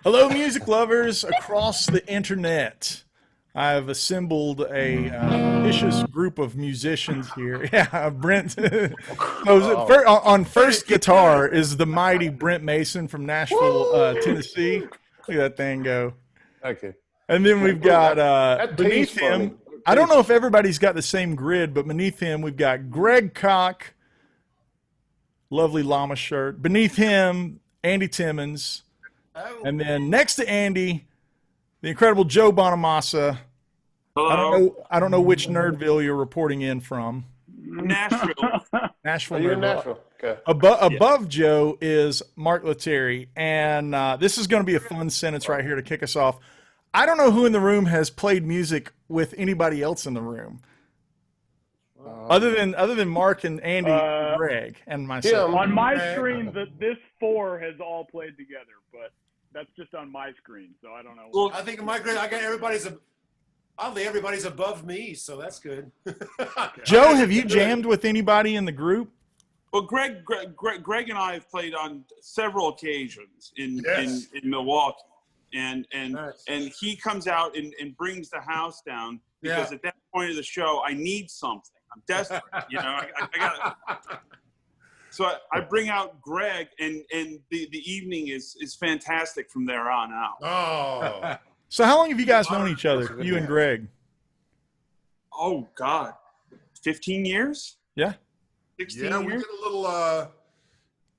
Hello, music lovers across the internet. I've assembled a vicious group of musicians here. Yeah, Brent. Oh, On first guitar is the mighty Brent Mason from Nashville, Tennessee. Look at that thing go. okay. And then we've got That tastes beneath funny. him, I don't know if everybody's got the same grid, but beneath him, we've got Greg Koch, lovely llama shirt. Beneath him, Andy Timmons. And then next to Andy, the incredible Joe Bonamassa. Hello. I don't know which Nerdville you're reporting in from. Nashville. Nashville, Are you in Nerdville. Nashville? Okay. Above Joe is Mark Lettieri, and this is going to be a fun sentence right here to kick us off. I don't know who in the room has played music with anybody else in the room, other than Mark and Andy, and Greg, and myself. On my screen, this four has all played together, but that's just on my screen, so I don't know. Well, I think in my grade, I got oddly everybody's above me, so that's good. Joe, have you jammed with anybody in the group? well, Greg and I have played on several occasions in Milwaukee, and Nice. and he comes out and brings the house down because at that point of the show, I need something. I'm desperate, I got. So I bring out Greg, and the evening is fantastic from there on out. Oh, So how long have you guys known each other, you and Greg? Oh God, 15 years? Yeah. 16 Yeah, we years? did a little.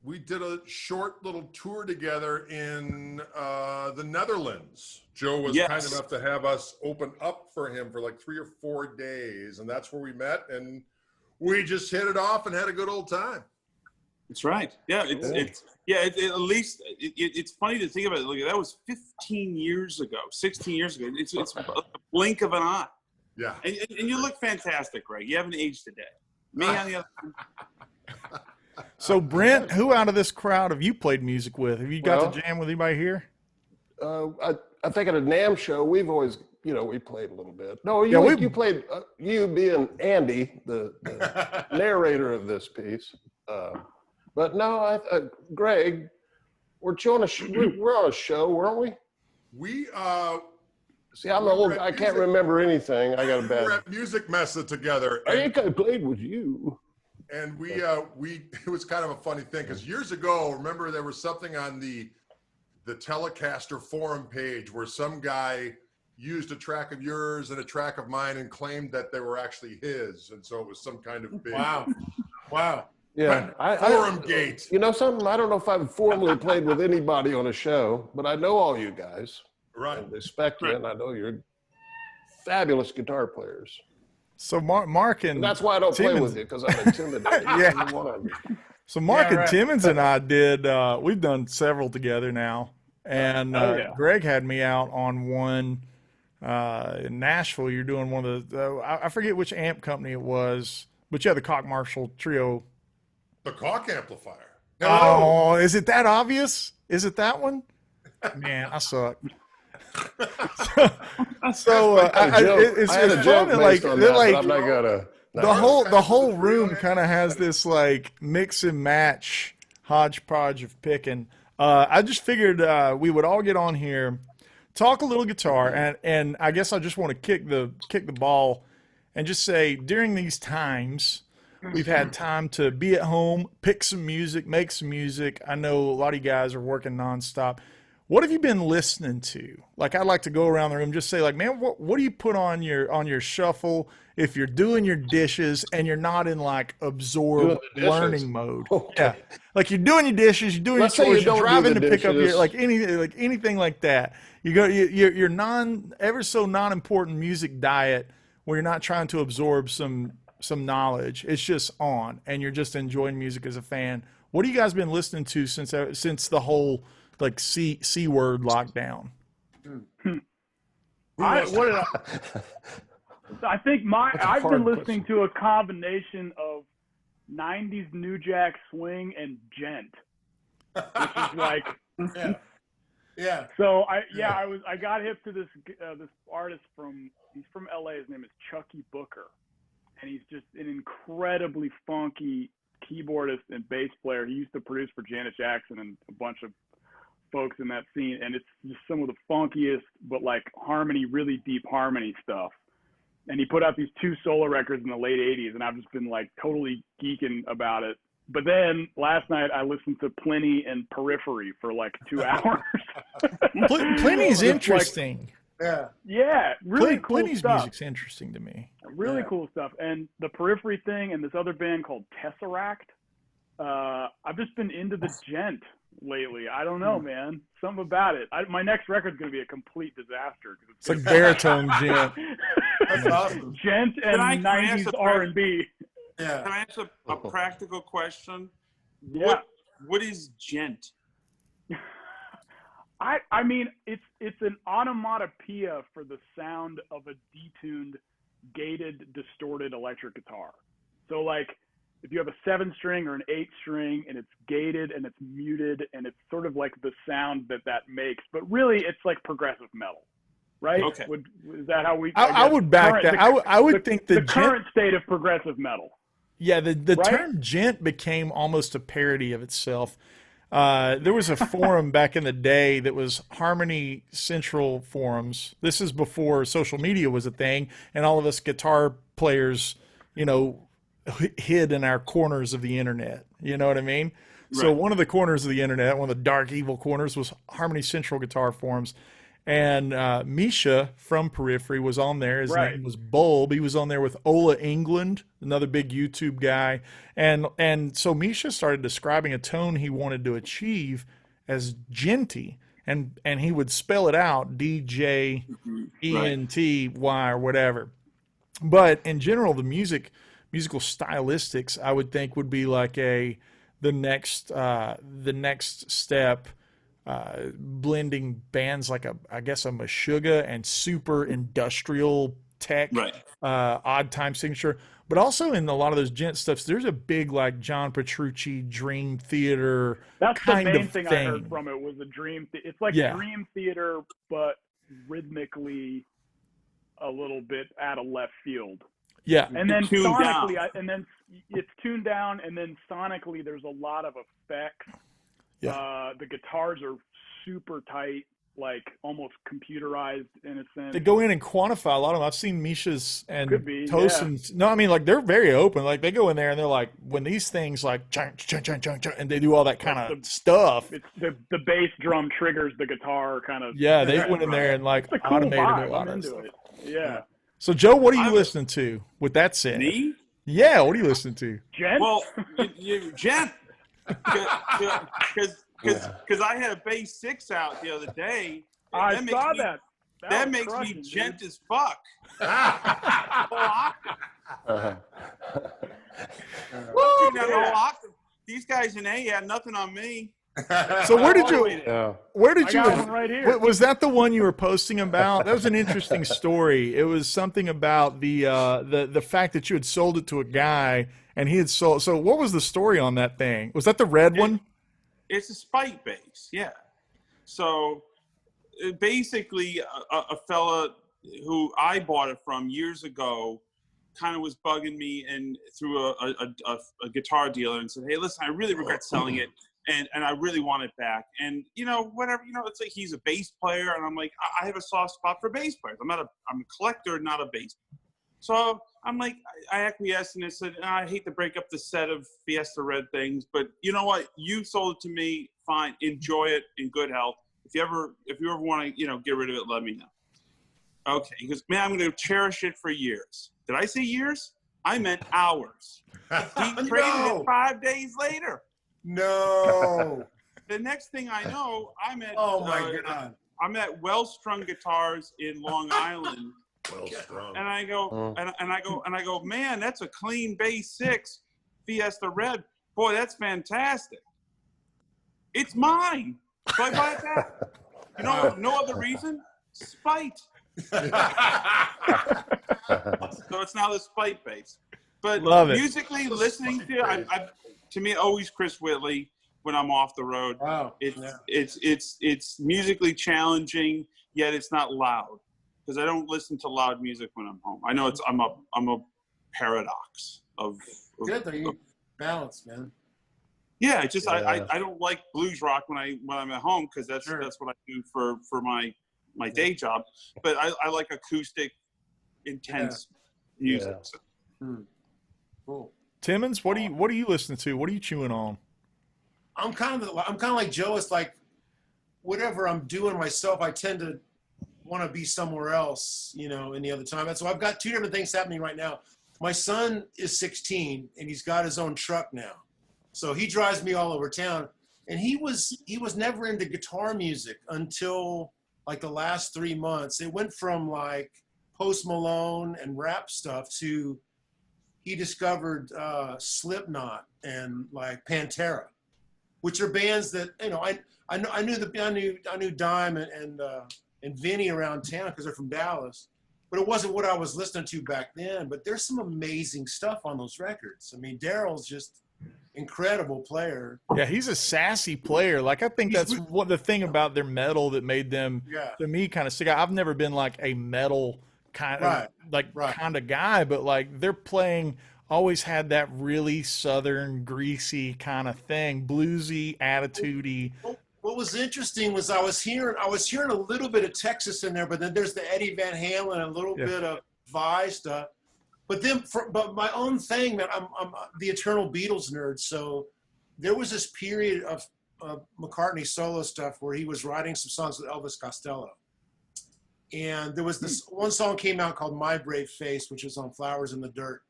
We did a short little tour together in the Netherlands. Joe was kind enough to have us open up for him for like 3 or 4 days, and that's where we met, and we just hit it off and had a good old time. That's right. Yeah, at least it's funny to think about it. Look, that was 15 years ago, 16 years ago. It's a blink of an eye. Yeah. And you look fantastic, Greg. You haven't aged a day. Me on the other hand. So Brent, who out of this crowd have you played music with? Have you got to jam with anybody here? I think at a NAMM show, we've always, we played a little bit. No, you played, you being Andy, the narrator of this piece. But no, Greg, we're on a show, weren't we? We See, I'm old. I can't remember anything. I got a we bad. were at Music Messa together. I think I played with you. And we it was kind of a funny thing because years ago, remember there was something on the Telecaster forum page where some guy used a track of yours and a track of mine and claimed that they were actually his, and so it was some kind of big wow. Yeah, forum gate. You know something? I don't know if I've formally played with anybody on a show, but I know all you guys. Right. And respect you, and I know you're fabulous guitar players. So Mark and that's why I don't Timmons, play with you, because I'm intimidated. Yeah. So Mark and Timmons and I did. We've done several together now, and Greg had me out on one in Nashville. You're doing one of the I forget which amp company it was, but yeah, the Koch Marshall Trio. The Koch amplifier. Oh, is it that obvious? Is it that one? Man, I suck. So it's funny, like they're like I'm not gonna. the whole room kind of has this like mix and match hodgepodge of picking. I just figured we would all get on here, talk a little guitar, and I guess I just want to kick the ball and just say during these times we've had time to be at home, pick some music, make some music. I know a lot of you guys are working nonstop. What have you been listening to? Like, I'd like to go around the room, just say like, man, what do you put on your shuffle if you're doing your dishes and you're not in like absorb learning mode? Okay. Yeah, like you're doing your dishes, you're doing Let's your say chores, you you're don't driving do to the pick up your dishes. anything like that. You're ever so non-important music diet where you're not trying to absorb some knowledge. It's just on, and you're just enjoying music as a fan. What have you guys been listening to since the whole like C word lockdown? I think I've been listening to a combination of 90s New Jack Swing and djent, which is like Yeah. So I got hip to this artist he's from LA. His name is Chucky Booker, and he's just an incredibly funky keyboardist and bass player. He used to produce for Janet Jackson and a bunch of folks in that scene, and it's just some of the funkiest, but like really deep harmony stuff. And he put out these 2 solo records in the late 80s, and I've just been like totally geeking about it. But then last night I listened to Plenty and Periphery for like 2 hours. Plenty's interesting. Yeah, really cool Plenty's stuff. music's interesting to me. Really cool stuff. And the Periphery thing and this other band called Tesseract. I've just been into the djent lately. I don't know, man. Something about it. My next record's going to be a complete disaster. It's like baritone djent. That's awesome. Djent and 90s R&B. Yeah. Can I ask a practical question? Yeah. What is djent? I mean, it's an onomatopoeia for the sound of a detuned, gated, distorted electric guitar. So like, if you have a 7-string or an 8-string and it's gated and it's muted and it's sort of like the sound that makes, but really it's like progressive metal, right? Okay. Is that how we? I would back that. I would think the current state of progressive metal. Yeah, the right? term djent became almost a parody of itself. There was a forum back in the day that was Harmony Central forums. This is before social media was a thing, and all of us guitar players, hid in our corners of the internet. You know what I mean? Right. So one of the corners of the internet, one of the dark, evil corners, was Harmony Central guitar forums. And Misha from Periphery was on there. His name was Bulb. He was on there with Ola England, another big YouTube guy. And so Misha started describing a tone he wanted to achieve as djenty. And he would spell it out, D-J-E-N-T-Y or whatever. But in general, the musical stylistics, I would think, would be like the next step, blending bands like I guess a Meshuggah and super industrial tech, odd time signature. But also in a lot of those djent stuffs, there's a big like John Petrucci Dream Theater That's kind the main of thing I heard from it was a Dream. It's like Dream Theater, but rhythmically a little bit out of left field. Yeah, and then sonically, and then it's tuned down, and then sonically, there's a lot of effects. Yeah, the guitars are super tight, like almost computerized in a sense. They go in and quantify a lot of them. I've seen Misha's and Tosin's. Yeah. No, I mean like they're very open. Like they go in there and they're like, when these things like chung, chung, chung, chung, chung, and they do all that kind of stuff. It's the bass drum triggers the guitar kind of. Yeah, they went in there and like automated vibe. a lot of stuff. Yeah. So, Joe, what are you listening to with that said? Me? Yeah, what are you listening to? Djent? Well, djent. Because I had a bass 6 out the other day. I saw that. That makes me djent as fuck. These guys in A had nothing on me. So where did you right here. Was that the one you were posting about? That was an interesting story. It was something about the fact that you had sold it to a guy and he had sold. So what was the story on that thing? Was that the red one? It's a spike bass, yeah. So basically a fella who I bought it from years ago kind of was bugging me and through a guitar dealer and said, hey, listen, I really regret selling it. And I really want it back. And, whatever, it's like he's a bass player. And I'm like, I have a soft spot for bass players. I'm a collector, not a bass player. So I'm like, I acquiesced and I said, I hate to break up the set of Fiesta Red things, but you know what? You sold it to me. Fine. Enjoy it in good health. If you ever want to, get rid of it, let me know. Okay. He goes, man, I'm going to cherish it for years. Did I say years? I meant hours. He traded it 5 days later. No. The next thing I know, I'm at God. I'm at Well-Strung Guitars in Long Island. Well-strung. And I go and I go, man, that's a clean bass 6 Fiesta Red. Boy, that's fantastic. It's mine. So I buy it back. No other reason? Spite. So it's now the spite bass. But musically, listening to to me, always Chris Whitley when I'm off the road. Wow. It's musically challenging, yet it's not loud because I don't listen to loud music when I'm home. I know I'm a paradox of good. Are you balanced, man? Yeah, just I don't like blues rock when I'm at home, because that's what I do for my day job. But I like acoustic, intense music. Yeah. So. Cool. Timmons, what are you listening to? What are you chewing on? I'm kind of like Joe. It's like whatever I'm doing myself, I tend to want to be somewhere else, you know, any other time. And so I've got two different things happening right now. My son is 16 and he's got his own truck now. So he drives me all over town, and he was never into guitar music until like the last 3 months. It went from like Post Malone and rap stuff to he discovered Slipknot and like Pantera, which are bands that, you know, I knew Dime and Vinny around town because they're from Dallas, but it wasn't what I was listening to back then. But there's some amazing stuff on those records. I mean, Daryl's just incredible player. Yeah, he's a sassy player. Like, I think that's what the thing about their metal that made them, to me, kind of stick out. I've never been like a metal kind of guy, but like their playing always had that really southern, greasy kind of thing, bluesy, attitude-y. What was interesting was I was hearing a little bit of Texas in there, but then there's the Eddie Van Halen, a little bit of Vi stuff. But my own thing, man, I'm the eternal Beatles nerd. So there was this period of McCartney solo stuff where he was writing some songs with Elvis Costello. And there was this one song came out called My Brave Face, which was on Flowers in the Dirt.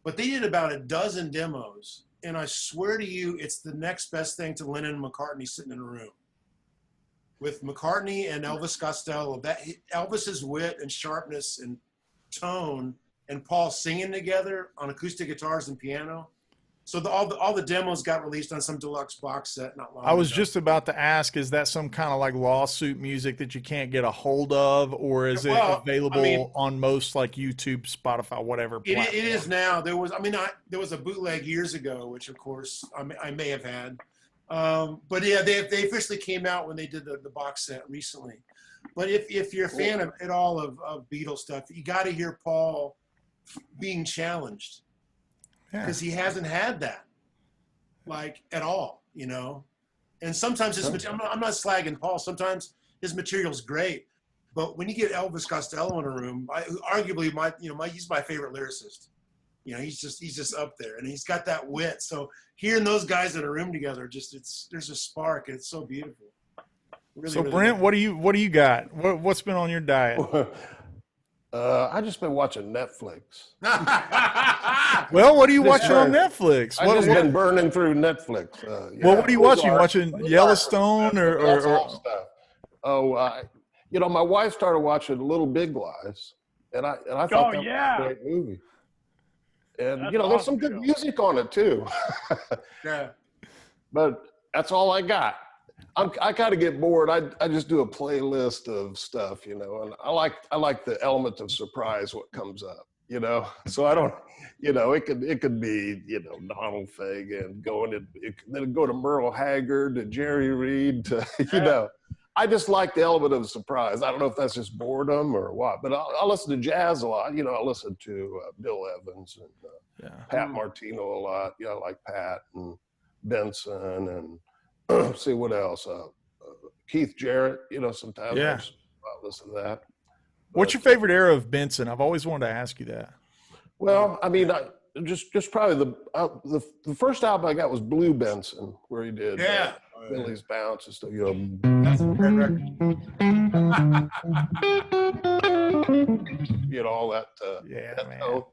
But they did about a dozen demos. And I swear to you, it's the next best thing to Lennon and McCartney sitting in a room. With McCartney and Elvis Costello, Elvis's wit and sharpness and tone, and Paul singing together on acoustic guitars and piano. So all the demos got released on some deluxe box set not long ago. I was just about to ask, is that some kind of like lawsuit music that you can't get a hold of, or is it available on most like YouTube, Spotify, whatever platform? It is now. There was a bootleg years ago, which of course I may have had. But yeah, they officially came out when they did the box set recently. But if you're a fan at all of Beatles stuff, you got to hear Paul being challenged, because he hasn't had that like at all, you know. And sometimes his material, I'm not slagging Paul, sometimes his material's great, but when you get Elvis Costello in a room, arguably he's my favorite lyricist. You know, he's just up there, and he's got that wit. So hearing those guys in a room together, there's a spark, and it's so beautiful. Really, so Brent, what do you got? What's been on your diet? I just been watching Netflix. Well, what are you watching on Netflix? I've just been burning through Netflix. Well, what are you watching? Watching Yellowstone or stuff? Oh, you know, my wife started watching Little Big Lies, and I thought that was a great movie. And that's, you know, there's some good music on it too. Yeah. But that's all I got. I kind of get bored. I just do a playlist of stuff, you know, and I like the element of surprise what comes up, you know. So I don't, you know, it could be, you know, Donald Fagen then go to Merle Haggard to Jerry Reed to, you know. I just like the element of surprise. I don't know if that's just boredom or what, but I'll listen to jazz a lot. You know, I listen to Bill Evans and Pat Martino a lot. You know, I like Pat and Benson and see what else. Keith Jarrett, you know, sometimes I listen to that. What's your favorite era of Benson? I've always wanted to ask you that. Well, I mean, just probably the first album I got was Blue Benson, where he did Billy's Bounce and stuff. You know, that's a great record. You know, all that. Man.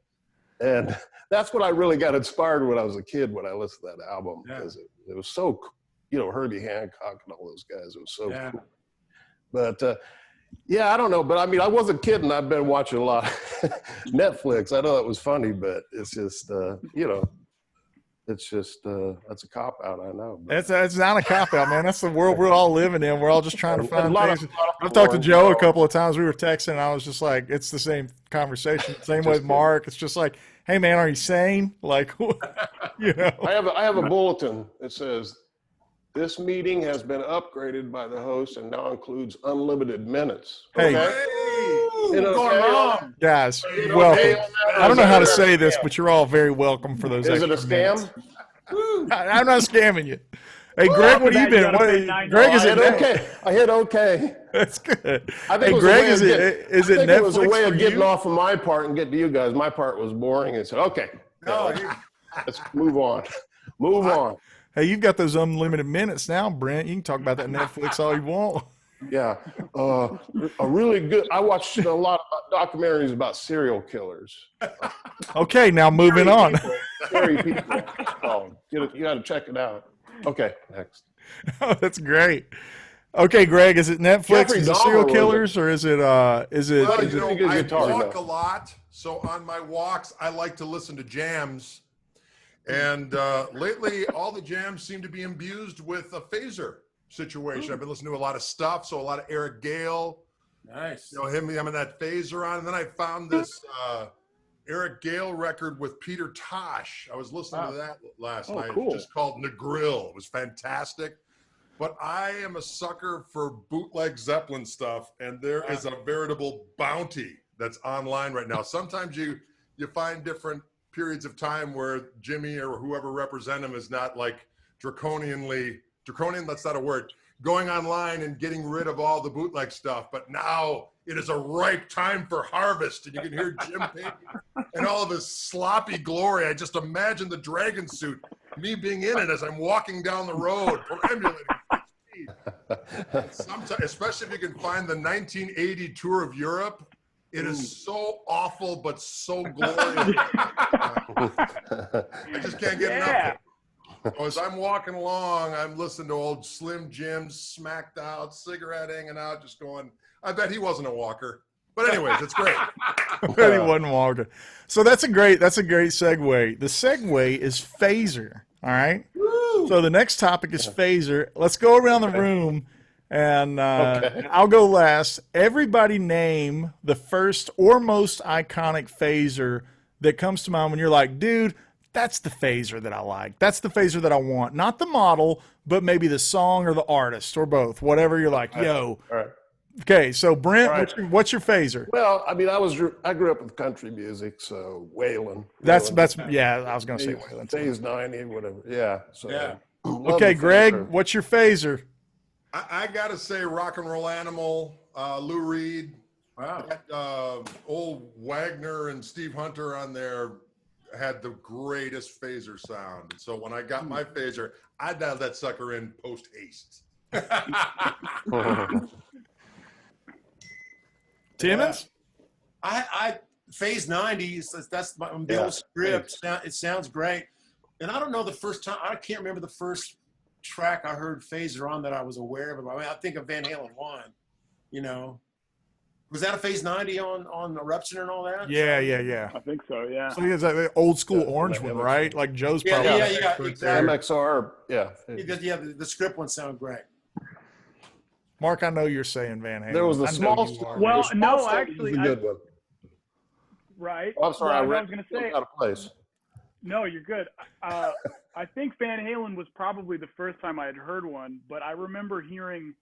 And that's what I really got inspired when I was a kid when I listened to that album, because it was so, you know, Herbie Hancock and all those guys. It was so cool. But I don't know. But I mean, I wasn't kidding. I've been watching a lot of Netflix. I know that was funny, but it's just, you know, it's just, that's a cop out. I know. It's not a cop out, man. That's the world we're all living in. We're all just trying to find things. I've talked to Joe a couple of times. We were texting, and I was just like, it's the same conversation. Same with Mark. It's just like, hey, man, are you sane? Like, you know. I have a bulletin that says, this meeting has been upgraded by the host and now includes unlimited minutes. Okay? Hey, guys, welcome. I don't know how to say this, but you're all very welcome for those. Is it a scam? Minutes. I'm not scamming you. Hey, Greg, what have you been? Greg, is it okay? I hit okay. That's good. I think Hey, it was Greg, a way is of it Netflix it was a way for of getting you? off of my part and get to you guys. My part was boring, and said, "Okay, let's move on. Move on." Hey, you've got those unlimited minutes now, Brent. You can talk about that Netflix all you want. Yeah, a really good. I watched a lot of documentaries about serial killers. Okay, now moving on. Scary people. Oh, you got to check it out. Okay, next. Oh, that's great. Okay, Greg, is it Netflix? Jeffrey Is it Dahmer serial was killers, or is it? Well, Good I guitar, walk though. a lot, so on my walks, I like to listen to jams. And lately, all the jams seem to be imbued with a phaser situation. I've been listening to a lot of stuff, so a lot of Eric Gale. Nice. You know, him having that phaser on. And then I found this Eric Gale record with Peter Tosh. I was listening to that last night. Cool. It's just called Negril. It was fantastic. But I am a sucker for bootleg Zeppelin stuff, and there is a veritable bounty that's online right now. Sometimes you find different periods of time where Jimmy or whoever represent him is not like draconian, that's not a word, going online and getting rid of all the bootleg stuff. But now it is a ripe time for harvest, and you can hear Jim Payne and all of his sloppy glory. I just imagine the dragon suit, me being in it as I'm walking down the road, perambulating. Sometimes, especially if you can find the 1980 tour of Europe, it is so awful but so glorious. I just can't get enough of it. So as I'm walking along, I'm listening to old Slim Jim, smacked out, cigarette hanging out, just going, I bet he wasn't a walker. But anyways, it's great. He wasn't walking. So that's a great segue. The segue is phaser. All right. Woo! So the next topic is phaser. Let's go around the room, and I'll go last. Everybody name the first or most iconic phaser that comes to mind when you're like, dude, that's the phaser that I like. That's the phaser that I want. Not the model, but maybe the song or the artist or both. Whatever you're like, yo. All right. Okay, so Brent, Right. what's your phaser? Well, I mean, I grew up with country music, so Waylon. That's yeah. I was gonna say Waylon. Phase 90, whatever. Yeah. So, Yeah. love Okay, the Greg, phaser. what's your phaser? I got to say Rock and Roll Animal, Lou Reed. Wow. That, old Wagner and Steve Hunter on there had the greatest phaser sound. So when I got my phaser, I dialed that sucker in post haste. Timmons? I phase 90. That's the old script. It sounds great. And I don't know the first time. I can't remember the first track I heard phaser on that I was aware of. I mean, I think of Van Halen 1. You know, was that a phase 90 on Eruption and all that? Yeah. I think so, yeah. So it's like the old school orange one, right? Like Joe's probably. Yeah, exactly. MXR, yeah. Yeah, the script ones sound great. Mark, I know you're saying Van Halen. There was a I know small. you are. Well, the no, small stuff actually, was a good one. Right. Oh, I'm sorry, Well, I was going to say, out of place. no, you're good. I think Van Halen was probably the first time I had heard one, but I remember hearing,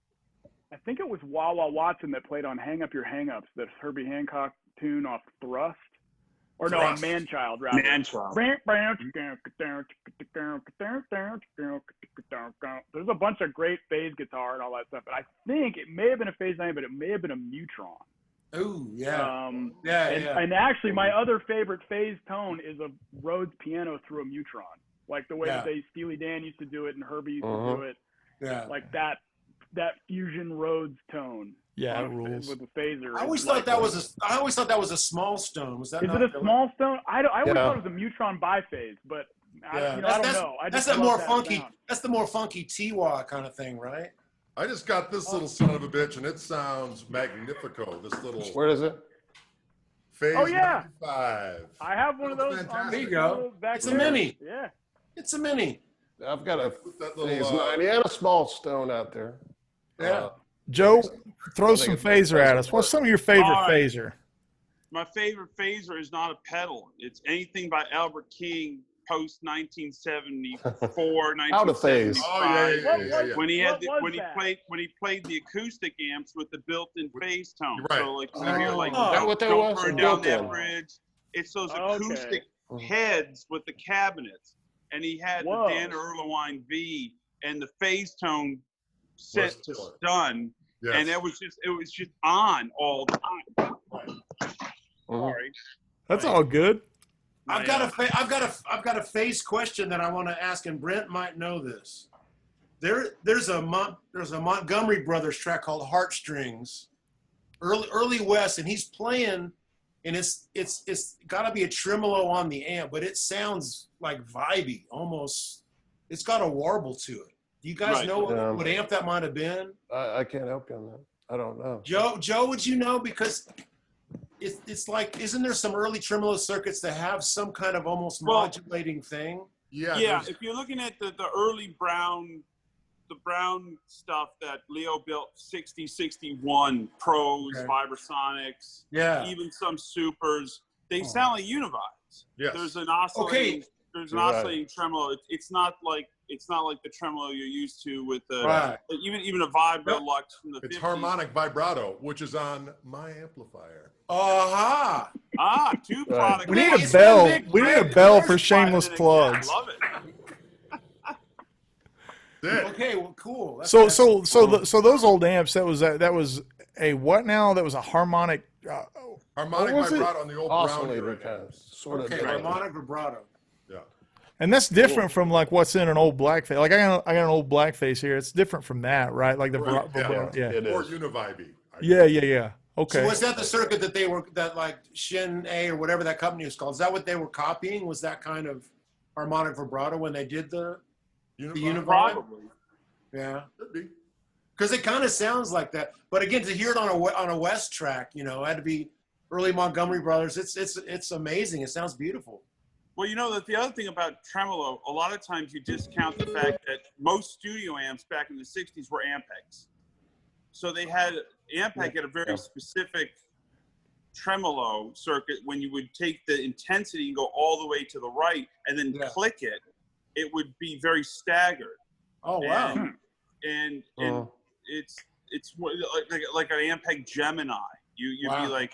I think it was Wah Wah Watson that played on Hang Up Your Hang-Ups, that Herbie Hancock tune off Thrust. Or no, Thrust. Manchild, rather. Manchild. There's a bunch of great phase guitar and all that stuff, but I think it may have been a phase 9, but it may have been a Mutron. Ooh, yeah. And actually, my other favorite phase tone is a Rhodes piano through a Mutron, like the way that Steely Dan used to do it and Herbie used to do it. Yeah. Like that fusion Rhodes tone. Yeah, it rules. With the phaser. I always thought that was a small stone. Was that? Is it a small stone? I always thought it was a Mutron biphase, but I don't know. That's the more funky. Sound. That's the more funky Tiwa kind of thing, right? I just got this little son of a bitch, and it sounds magnifico. This little. Where is it? Phase 95. I have one of those. Fantastic. There you go. It's a mini. Yeah. It's a mini. I've got a That phase little, 90 and a small stone out there. Yeah. Joe, throw some phaser at us. What's some of your favorite phaser? My favorite phaser is not a pedal. It's anything by Albert King post 1974, Out of phase. 1975. Oh yeah. When he had What when he played the acoustic amps with the built-in phase tone. You're right. So like you hear like Is that what that was? don't burn down that Built-in. bridge. It's those Okay. acoustic heads with the cabinets. and he had Whoa. the Dan Erlewine V, and the phase tone set to stun, and it was just on all the time. Sorry, that's all good. I've got a phase question that I want to ask, and Brent might know this. There's a Montgomery Brothers track called Heartstrings, early West, and he's playing, and it's got to be a tremolo on the amp, but it sounds like vibey almost. It's got a warble to it. Do you guys know what amp that might have been? I can't help you on that. I don't know. Joe, would you know? Because it's like, isn't there some early tremolo circuits that have some kind of almost modulating thing? Yeah. If you're looking at the early Brown stuff that Leo built, 60, 61 Pros, Vibrasonics, even some Supers, they sound like Univibes. Yes. There's an oscillating tremolo. It's not like the tremolo you're used to with the even a Vibra Lux from the 50s. It's harmonic vibrato, which is on my amplifier. Two products. We need a bell. We need a bell for shameless plugs. I love it. Okay, well, cool. So those old amps. That was a what now? That was a harmonic. Harmonic vibrato on the old oscillator Brown. kind of sort of. Harmonic vibrato. Yeah. And that's different from like what's in an old Blackface. Like I got an old Blackface here. It's different from that, right? Like the Or Univibey. Yeah. Okay. So was that the circuit that like Shin A or whatever that company was called? Is that what they were copying? Was that kind of harmonic vibrato when they did the Univibe? Probably. Yeah. Could be. Because it kind of sounds like that. But again, to hear it on a West track, it had to be early Montgomery Brothers. It's amazing. It sounds beautiful. Well, that the other thing about tremolo, a lot of times you discount the fact that most studio amps back in the 60s were Ampegs. So they had Ampeg at a very specific tremolo circuit. When you would take the intensity and go all the way to the right and then click it, it would be very staggered. Oh, wow. And it's like an Ampeg Gemini. You'd be like,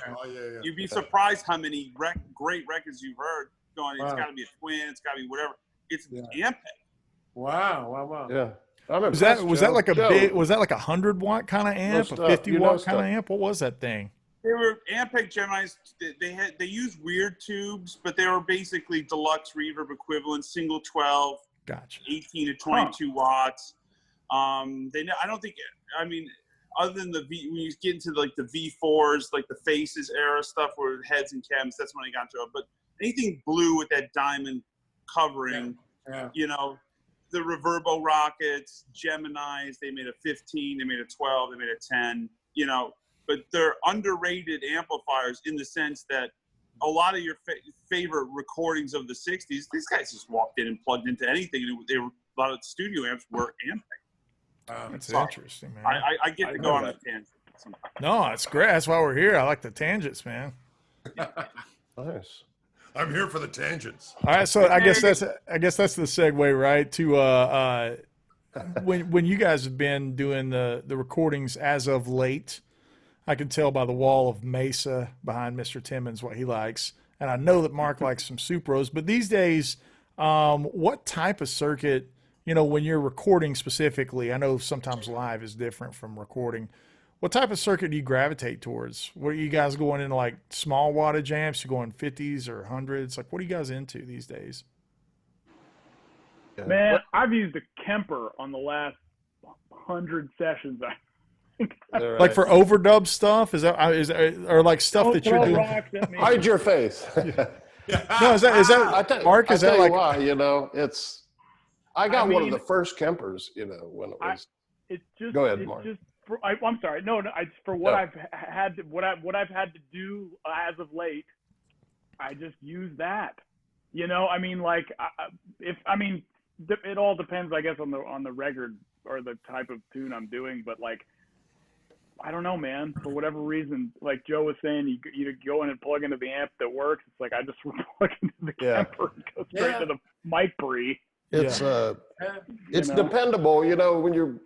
you'd be surprised how many great records you've heard going, it's got to be a twin, it's got to be whatever. It's Ampeg. Wow. Yeah. Was that like a big? Was that like 100-watt kind of amp? A 50-watt kind of amp? What was that thing? They were Ampeg Geminis. They used weird tubes, but they were basically deluxe reverb equivalent, single 12, gotcha, 18 to 22 watts. I don't think. I mean, other than the V, when you get into like the V4s, like the Faces era stuff, where heads and chems, that's when I got into it. But anything blue with that diamond covering, the Reverbo Rockets, Geminis, they made a 15, they made a 12, they made a 10, but they're underrated amplifiers in the sense that a lot of your favorite recordings of the 60s, these guys just walked in and plugged into anything, and a lot of studio amps were Ampeg. That's interesting, man. I get to go on a tangent sometimes. No, it's great. That's why we're here. I like the tangents, man. Nice. I'm here for the tangents. All right, so I guess that's the segue, right? To when you guys have been doing the recordings as of late, I can tell by the wall of Mesa behind Mr. Timmons what he likes, and I know that Mark likes some Supros. But these days, what type of circuit, when you're recording specifically? I know sometimes live is different from recording. What type of circuit do you gravitate towards? What are you guys going into, like small wattage amps? You going 50s or 100s? Like, what are you guys into these days? Man, I've used a Kemper on the last 100 sessions. Like for overdub stuff? Is or like stuff that you're doing? Hide your face. No, is that Mark? Is that like? Why, it's. I got one of the first Kempers. When it was. It's just. Go ahead, Mark. I'm sorry. No. For what I've had to do as of late, I just use that. It all depends, I guess, on the record or the type of tune I'm doing. But like, I don't know, man. For whatever reason, like Joe was saying, you go in and plug into the amp that works. It's like I just plug into the Kemper and go straight to the mic pre. It's dependable. When you're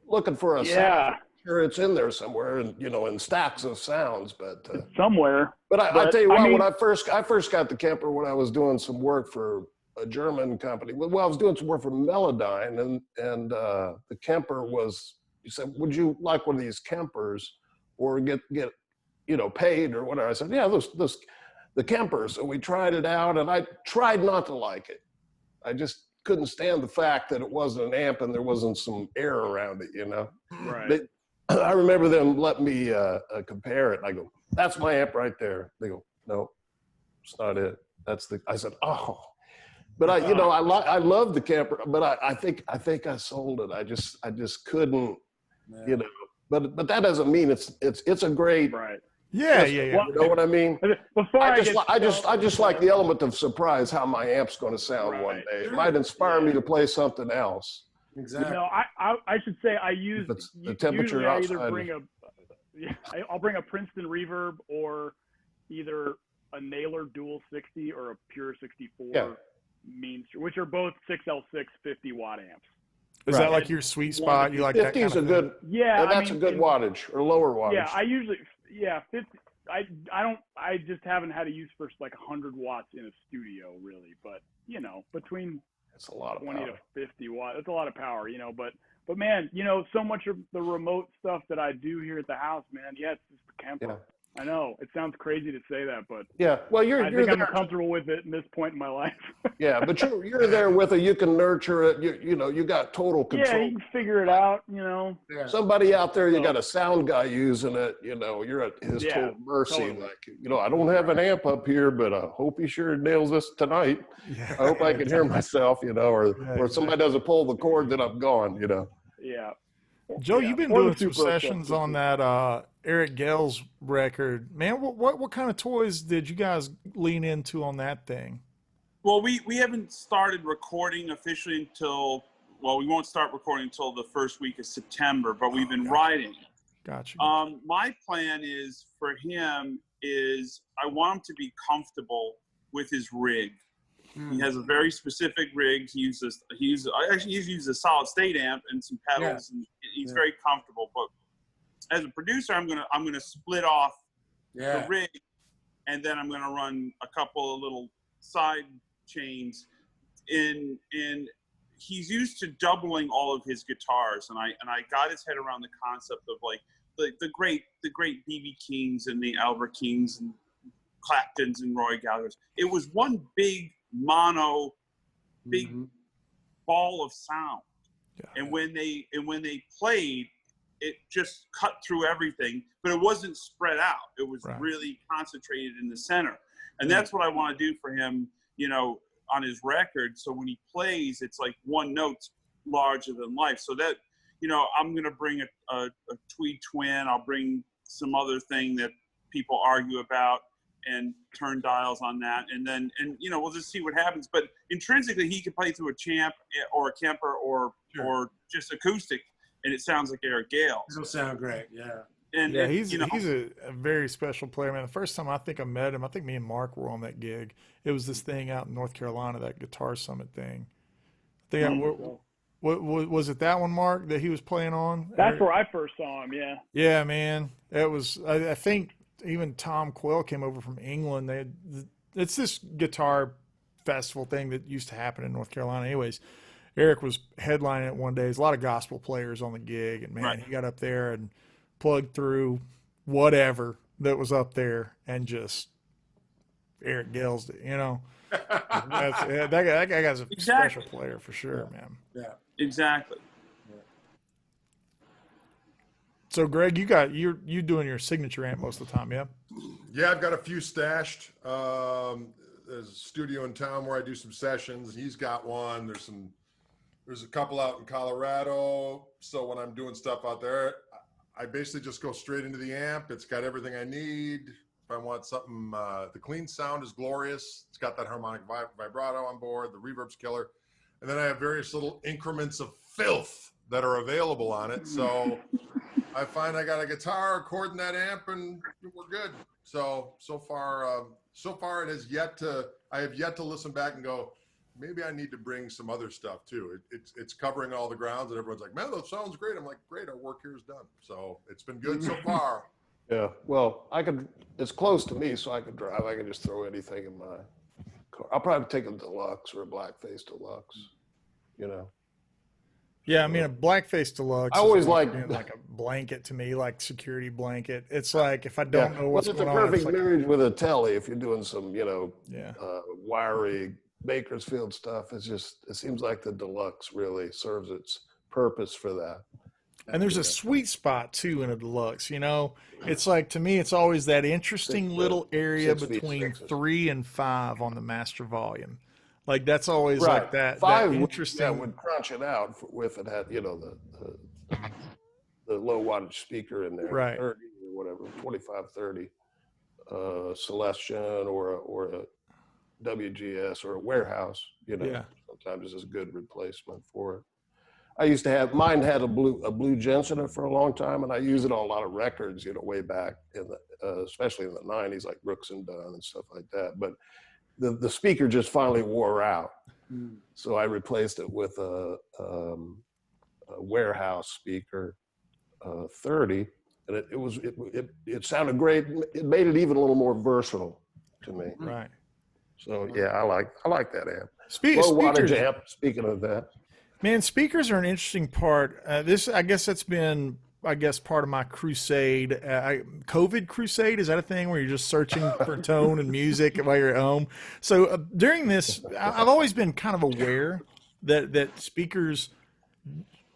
looking for a sound. Sure, it's in there somewhere, and in stacks of sounds, but somewhere. But I tell you what, when I first got the Kemper, when I was doing some work for a German company. Well, I was doing some work for Melodyne, and the Kemper was. He said, "Would you like one of these Kempers, or get paid or whatever?" I said, "Yeah, the Kempers." And we tried it out, and I tried not to like it. I just couldn't stand the fact that it wasn't an amp and there wasn't some air around it, Right. I remember them letting me compare it. And I go, "That's my amp right there." They go, "No, it's not it. I said, "Oh." But I love the Kemper, but I think I sold it. I just couldn't, but that doesn't mean it's a great. Right. Yeah. You know what I mean? Before I just like the element of surprise, how my amp's going to sound one day. It might inspire me to play something else. Exactly. I should say I use the temperature usually outside. I either bring I'll bring a Princeton reverb or either a Naylor Dual 60 or a Pure 64 mean, which are both 6L6 50-watt amps. Is that like your sweet spot? You like that kind of thing? Good. Yeah, that's a good wattage or lower wattage. Yeah, I usually 50. I just haven't had to use for like 100 watts in a studio really, but between it's a lot of 20 power. to 50 watts. That's a lot of power, but man, so much of the remote stuff that I do here at the house, man, it's just the Kemper. Yeah. I know it sounds crazy to say that, but well, I think I'm comfortable with it in this point in my life. Yeah, but you're there with it. You can nurture it. You got total control. Yeah, you can figure it out. Somebody out there, you got a sound guy using it. You're at his total mercy. Totally. Like, I don't have an amp up here, but I hope he sure nails this tonight. Yeah. I hope I can hear myself. Or somebody doesn't pull the cord, then I'm gone. Yeah. Joe, you've been doing some sessions on that Eric Gale's record. Man, what kind of toys did you guys lean into on that thing? Well, we haven't started recording officially we won't start recording until the first week of September, but we've been writing. Gotcha. My plan is for him is I want him to be comfortable with his rig. He has a very specific rig. He uses a solid state amp and some pedals, and he's very comfortable. But as a producer, I'm gonna split off the rig, and then I'm gonna run a couple of little side chains. In he's used to doubling all of his guitars, and I got his head around the concept of like the great B.B. Kings and the Albert Kings and Claptons and Roy Gallaghers. It was one big mono ball of sound, and when they played, it just cut through everything, but it wasn't spread out. It was really concentrated in the center, and that's what I want to do for him, on his record. So when he plays, it's like one note's larger than life. So that, I'm gonna bring a Tweed Twin. I'll bring some other thing that people argue about, and turn dials on that, and we'll just see what happens. But intrinsically, he can play through a Champ or a Kemper or just acoustic, and it sounds like Eric Gale. It'll sound great, And he's a very special player, man. The first time I think I met him, I think me and Mark were on that gig. It was this thing out in North Carolina, that Guitar Summit thing. Was it that one, Mark, that he was playing on? That's where I first saw him. Yeah. Yeah, man. It was. I think even Tom Quill came over from England. It's this guitar festival thing that used to happen in North Carolina. Anyways, Eric was headlining it one day. There's a lot of gospel players on the gig, and man, he got up there and plugged through whatever that was up there and just Eric Gales it, that guy's a special player for sure, man. Yeah, exactly. So Greg, you doing your signature amp most of the time, yeah? Yeah, I've got a few stashed. There's a studio in town where I do some sessions. He's got one. There's a couple out in Colorado. So when I'm doing stuff out there, I basically just go straight into the amp. It's got everything I need. If I want something, the clean sound is glorious. It's got that harmonic vibrato on board. The reverb's killer. And then I have various little increments of filth that are available on it. So I find I got a guitar, a chord in that amp, and we're good. So far it has I have yet to listen back and go, maybe I need to bring some other stuff too. It's covering all the grounds, and everyone's like, man, that sounds great. I'm like, great, our work here is done. So it's been good so far. Yeah, well, it's close to me, so I could drive. I can just throw anything in my car. I'll probably take a deluxe or a blackface deluxe, you know. Yeah, I mean a blackface deluxe. I always like a blanket to me, like security blanket. It's like if I don't know what's going on, it's a perfect marriage with a telly. If you're doing some, you know, wiry Bakersfield stuff, it seems like the deluxe really serves its purpose for that. And there's a sweet spot too in a deluxe, you know. It's like, to me, it's always that interesting little area between 3 and 5 on the master volume. Like that's always like that. 5 that interesting would crunch it out if it had, you know, the low wattage speaker in there, right? 30 or whatever, 2530, Celestion or a WGS or a Warehouse. You know, sometimes it's a good replacement for it. I used to have mine had a djent in it for a long time, and I used it on a lot of records, you know, way back in the especially in the '90s, like Brooks and Dunn and stuff like that. But the speaker just finally wore out, so I replaced it with a Warehouse speaker, 30, and it sounded great. It made it even a little more versatile to me. Right. So yeah, I like that amp. Low wattage amp. Speaking of that. Man, speakers are an interesting part. I guess that's been, part of my crusade. COVID crusade, is that a thing where you're just searching for tone and music while you're at home? So during this, I've always been kind of aware that speakers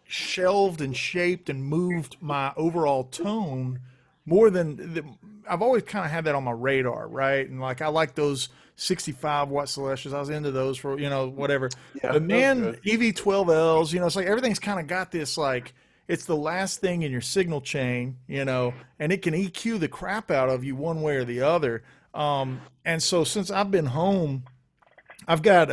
shelved and shaped and moved my overall tone more than I've always kind of had that on my radar, right? And like I like those 65 watt Celestials. I was into those for, you know, whatever. Yeah, but man, EV12Ls, you know, it's like everything's kind of got this, like it's the last thing in your signal chain, you know, and it can EQ the crap out of you one way or the other. And so since I've been home, I've got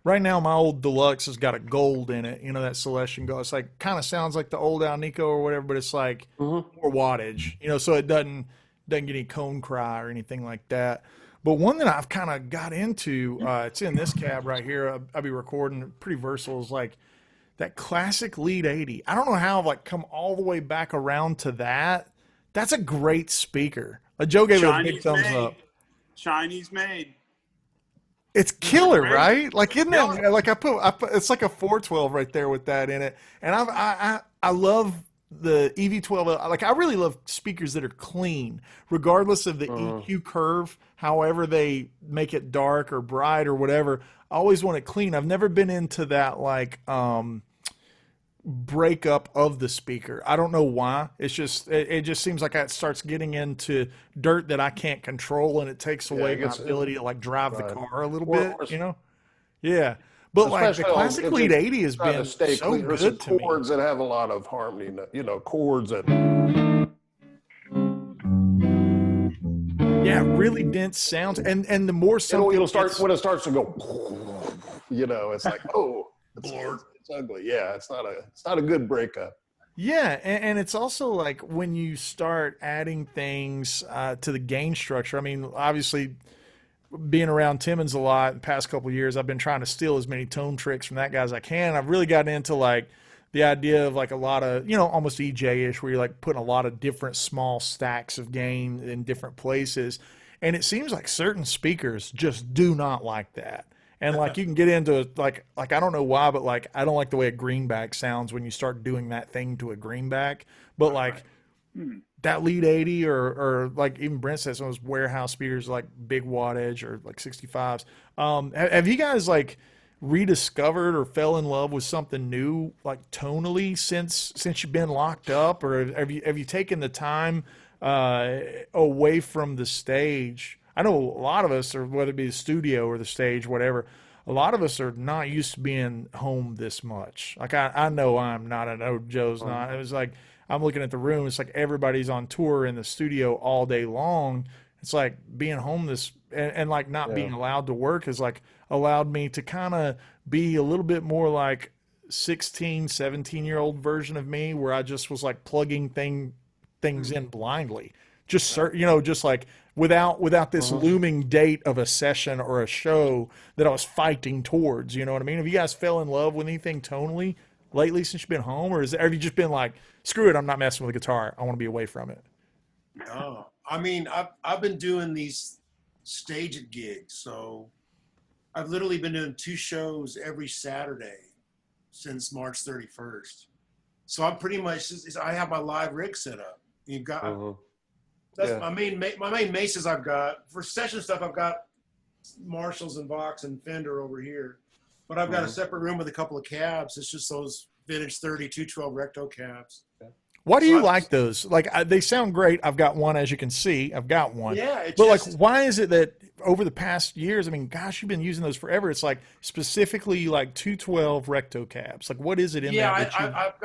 right now my old Deluxe has got a gold in it, you know, that Celestion gold. It's like kind of sounds like the old Alnico or whatever, but it's like more wattage, you know, so it doesn't get any cone cry or anything like that. But one that I've kind of got into, it's in this cab right here. I'll be recording, pretty versatile, is like that classic Lead 80. I don't know how I've like come all the way back around to that. That's a great speaker. Joe gave it a big thumbs up. Chinese made. It's killer, right? Like, isn't it? Like I put, it's like a 412 right there with that in it. And I love the EV12. Like I really love speakers that are clean, regardless of the EQ curve. However they make it dark or bright or whatever, I always want it clean. I've never been into that like breakup of the speaker. I don't know why. It's just it just seems like it starts getting into dirt that I can't control, and it takes away my ability to like drive the car a little bit. You know? Yeah. But like the classic Lead 80 has been so good to me. Chords that have a lot of harmony, you know, chords that. Yeah, really dense sounds, and the more something it'll start when it starts to go, you know, it's like it's ugly. Yeah, it's not a good breakup. Yeah, and it's also like when you start adding things to the gain structure. I mean, obviously, being around Timmons a lot the past couple of years, I've been trying to steal as many tone tricks from that guy as I can. I've really gotten into like the idea of like a lot of, you know, almost EJ-ish, where you're like putting a lot of different small stacks of gain in different places. And it seems like certain speakers just do not like that. And like you can get into like I don't know why, but like I don't like the way a greenback sounds when you start doing that thing to a greenback. But like that Lead 80 or like even Brent says some of those Warehouse speakers like big wattage or like 65s. Have you guys like rediscovered or fell in love with something new like tonally since you've been locked up, or have you taken the time away from the stage? I know a lot of us, or whether it be the studio or the stage, whatever, a lot of us are not used to being home this much. Like I know I'm not, I know Joe's not. It was like I'm looking at the room, it's like everybody's on tour in the studio all day long. It's like being home and like not being allowed to work has like allowed me to kind of be a little bit more like 16, 17-year-old version of me, where I just was like plugging things in blindly. Just, you know, just like without this looming date of a session or a show that I was fighting towards, you know what I mean? Have you guys fell in love with anything tonally lately since you've been home, or have you just been like, screw it, I'm not messing with the guitar, I want to be away from it? Oh, I mean, I've been doing these staged gigs, so I've literally been doing 2 shows every Saturday since March 31st. So I'm pretty much, I have my live rig set up. You've got, that's my main Maces I've got. For session stuff, I've got Marshalls and Vox and Fender over here. But I've got a separate room with a couple of cabs. It's just those vintage 30 212 recto cabs. Why do you like those? Like, they sound great. I've got one, as you can see. I've got one. Yeah. But like, why is it that over the past years, I mean, gosh, you've been using those forever. It's like specifically like 212 recto cabs. Like, what is it in that?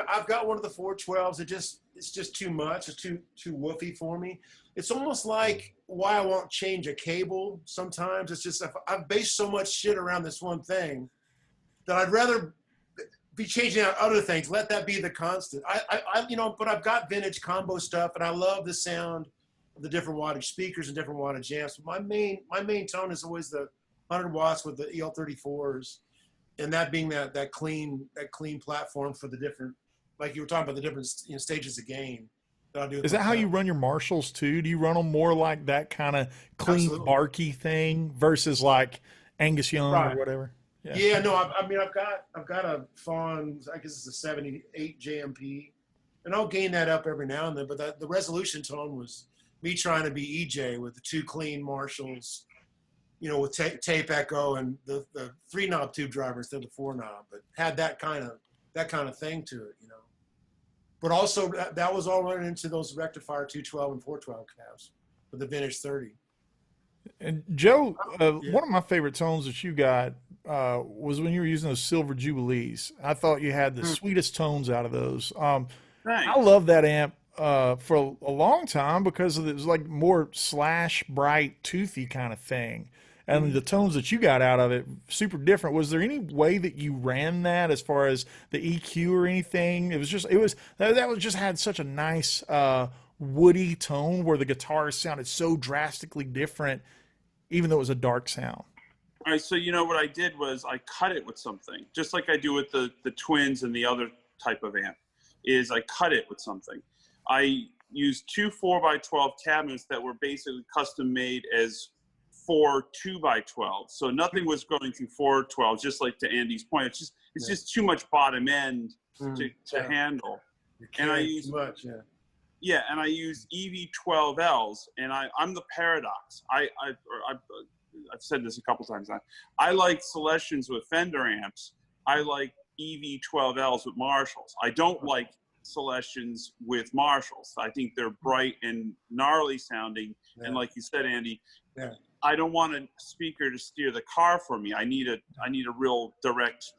I've got one of the 412s. It's just too much. It's too woofy for me. It's almost like why I won't change a cable sometimes. It's just I've based so much shit around this one thing that I'd rather be changing out other things. Let that be the constant. But I've got vintage combo stuff, and I love the sound of the different wattage speakers and different wattage amps. But my main tone is always the 100 watts with the EL34s, and that being that clean platform for the different, like you were talking about, the different stages of gain. That I'll do. Is that how you run your Marshalls too? Do you run them more like that kind of clean, barky thing versus like Angus Young or whatever? Yeah, no, I've got a Fawn, I guess it's a 78 JMP, and I'll gain that up every now and then. But the resolution tone was me trying to be EJ with the 2 clean Marshalls, with tape echo and the 3-knob tube driver instead of the 4-knob, but had that kind of thing to it, But also that was all running into those rectifier 212 and 412 cabs with the vintage 30. And Joe, one of my favorite tones that you got was when you were using those Silver Jubilees. I thought you had the sweetest tones out of those. I love that amp for a long time because it was like more slash, bright, toothy kind of thing. And the tones that you got out of it, super different. Was there any way that you ran that as far as the EQ or anything? That just had such a nice woody tone where the guitar sounded so drastically different, even though it was a dark sound. All right, so what I did was I cut it with something, just like I do with the Twins and the other type of amp, is I cut it with something. I used 2 4x12 cabinets that were basically custom made as 4 2x12. So nothing was going through 412, just like to Andy's point. It's just too much bottom end to handle. And I use and I use EV12Ls, and I'm the paradox. I've said this a couple times now. I like Celestions with Fender amps. I like EV12Ls with Marshalls. I don't like Celestions with Marshalls. I think they're bright and gnarly sounding. And like you said, Andy, I don't want a speaker to steer the car for me. I need a real direct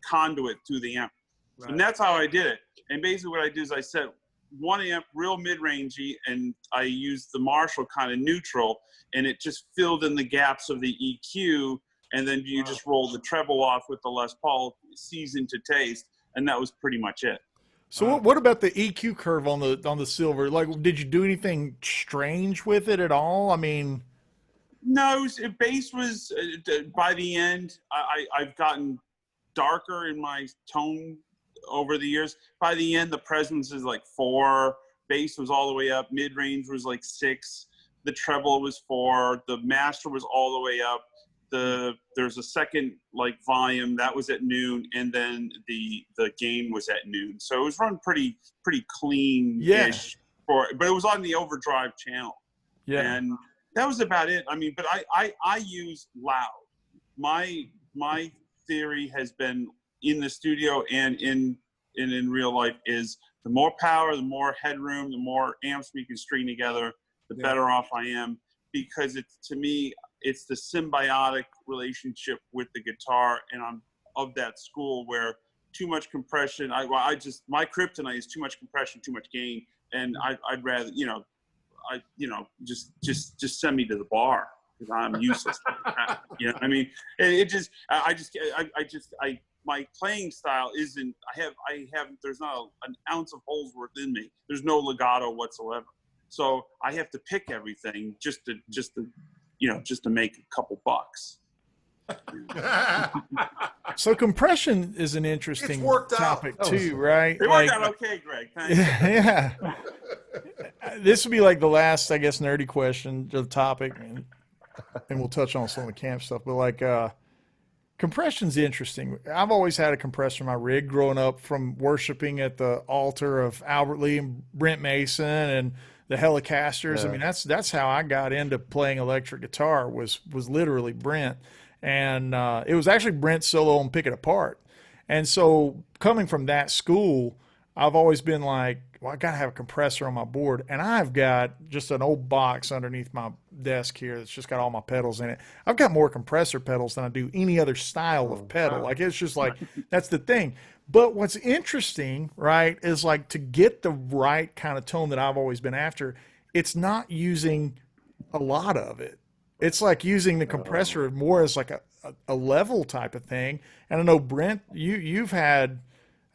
conduit through the amp. Right. And that's how I did it. And basically what I did is I set one amp real mid-rangey, and I used the Marshall kind of neutral, and it just filled in the gaps of the EQ, and then you just roll the treble off with the Les Paul, seasoned to taste, and that was pretty much it. So what about the EQ curve on the Silver? Like, did you do anything strange with it at all? I mean, no, bass was by the end. I've gotten darker in my tone over the years. By the end, the presence is like 4. Bass was all the way up. Mid range was like 6. The treble was 4. The master was all the way up. There's a second like volume that was at noon, and then the gain was at noon. So it was run pretty clean-ish. But it was on the overdrive channel. Yeah. And that was about it. I mean, but I use loud. My theory has been in the studio and in real life is the more power, the more headroom, the more amps we can string together, the better off I am, because to me, it's the symbiotic relationship with the guitar, and I'm of that school where too much compression, my kryptonite is too much compression, too much gain, and I'd rather, just send me to the bar because I'm useless. I mean, my playing style isn't. There's not an ounce of holes within me. There's no legato whatsoever. So I have to pick everything just to make a couple bucks. So compression is an interesting topic too, right? It worked out okay, Greg. Thanks. Yeah. This would be like the last, I guess, nerdy question to the topic, and we'll touch on some of the camp stuff. But like, Compression's interesting. I've always had a compressor in my rig growing up from worshiping at the altar of Albert Lee and Brent Mason and the Helicasters. I mean, that's how I got into playing electric guitar was literally Brent. And it was actually Brent's solo on Pick It Apart. And so coming from that school, I've always been like, well, I got to have a compressor on my board. And I've got just an old box underneath my desk here that's just got all my pedals in it. I've got more compressor pedals than I do any other style of pedal. Like, it's just like, that's the thing. But what's interesting, right, is like to get the right kind of tone that I've always been after, it's not using a lot of it. It's like using the compressor more as like a level type of thing. And I know, Brent, you've had,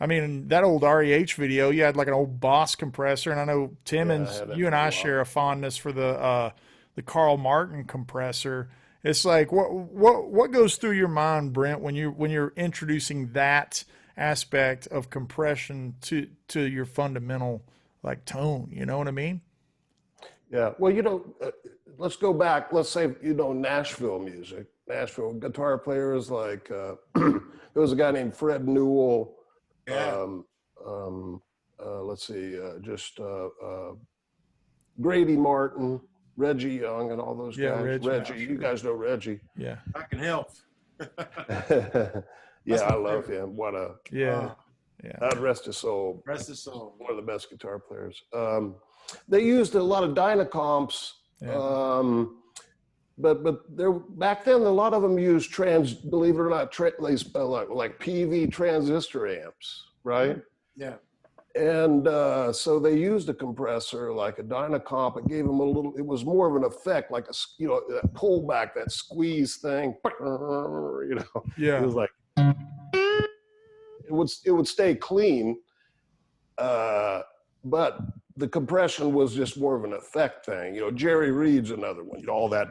I mean, that old REH video, you had like an old Boss compressor. And I know, Timmons, you and I share a fondness for the Carl Martin compressor. It's like, what goes through your mind, Brent, when you're introducing that aspect of compression to your fundamental like tone? You know what I mean? Yeah. Well, let's go back. Let's say, Nashville music. Nashville guitar players like, there was a guy named Fred Newell. Yeah. Let's see, Grady Martin, Reggie Young, and all those guys. Reggie, you guys know Reggie. Yeah. I can help. Yeah, I love him. What a God rest his soul. Rest his soul. One of the best guitar players. They used a lot of Dynacomps, but there back then a lot of them used believe it or not, like PV transistor amps, right? Yeah. And so they used a compressor like a Dynacomp. It gave them a little. It was more of an effect, like that pullback, that squeeze thing. Yeah. It was like it would stay clean, but the compression was just more of an effect thing. Jerry Reed's another one. All that,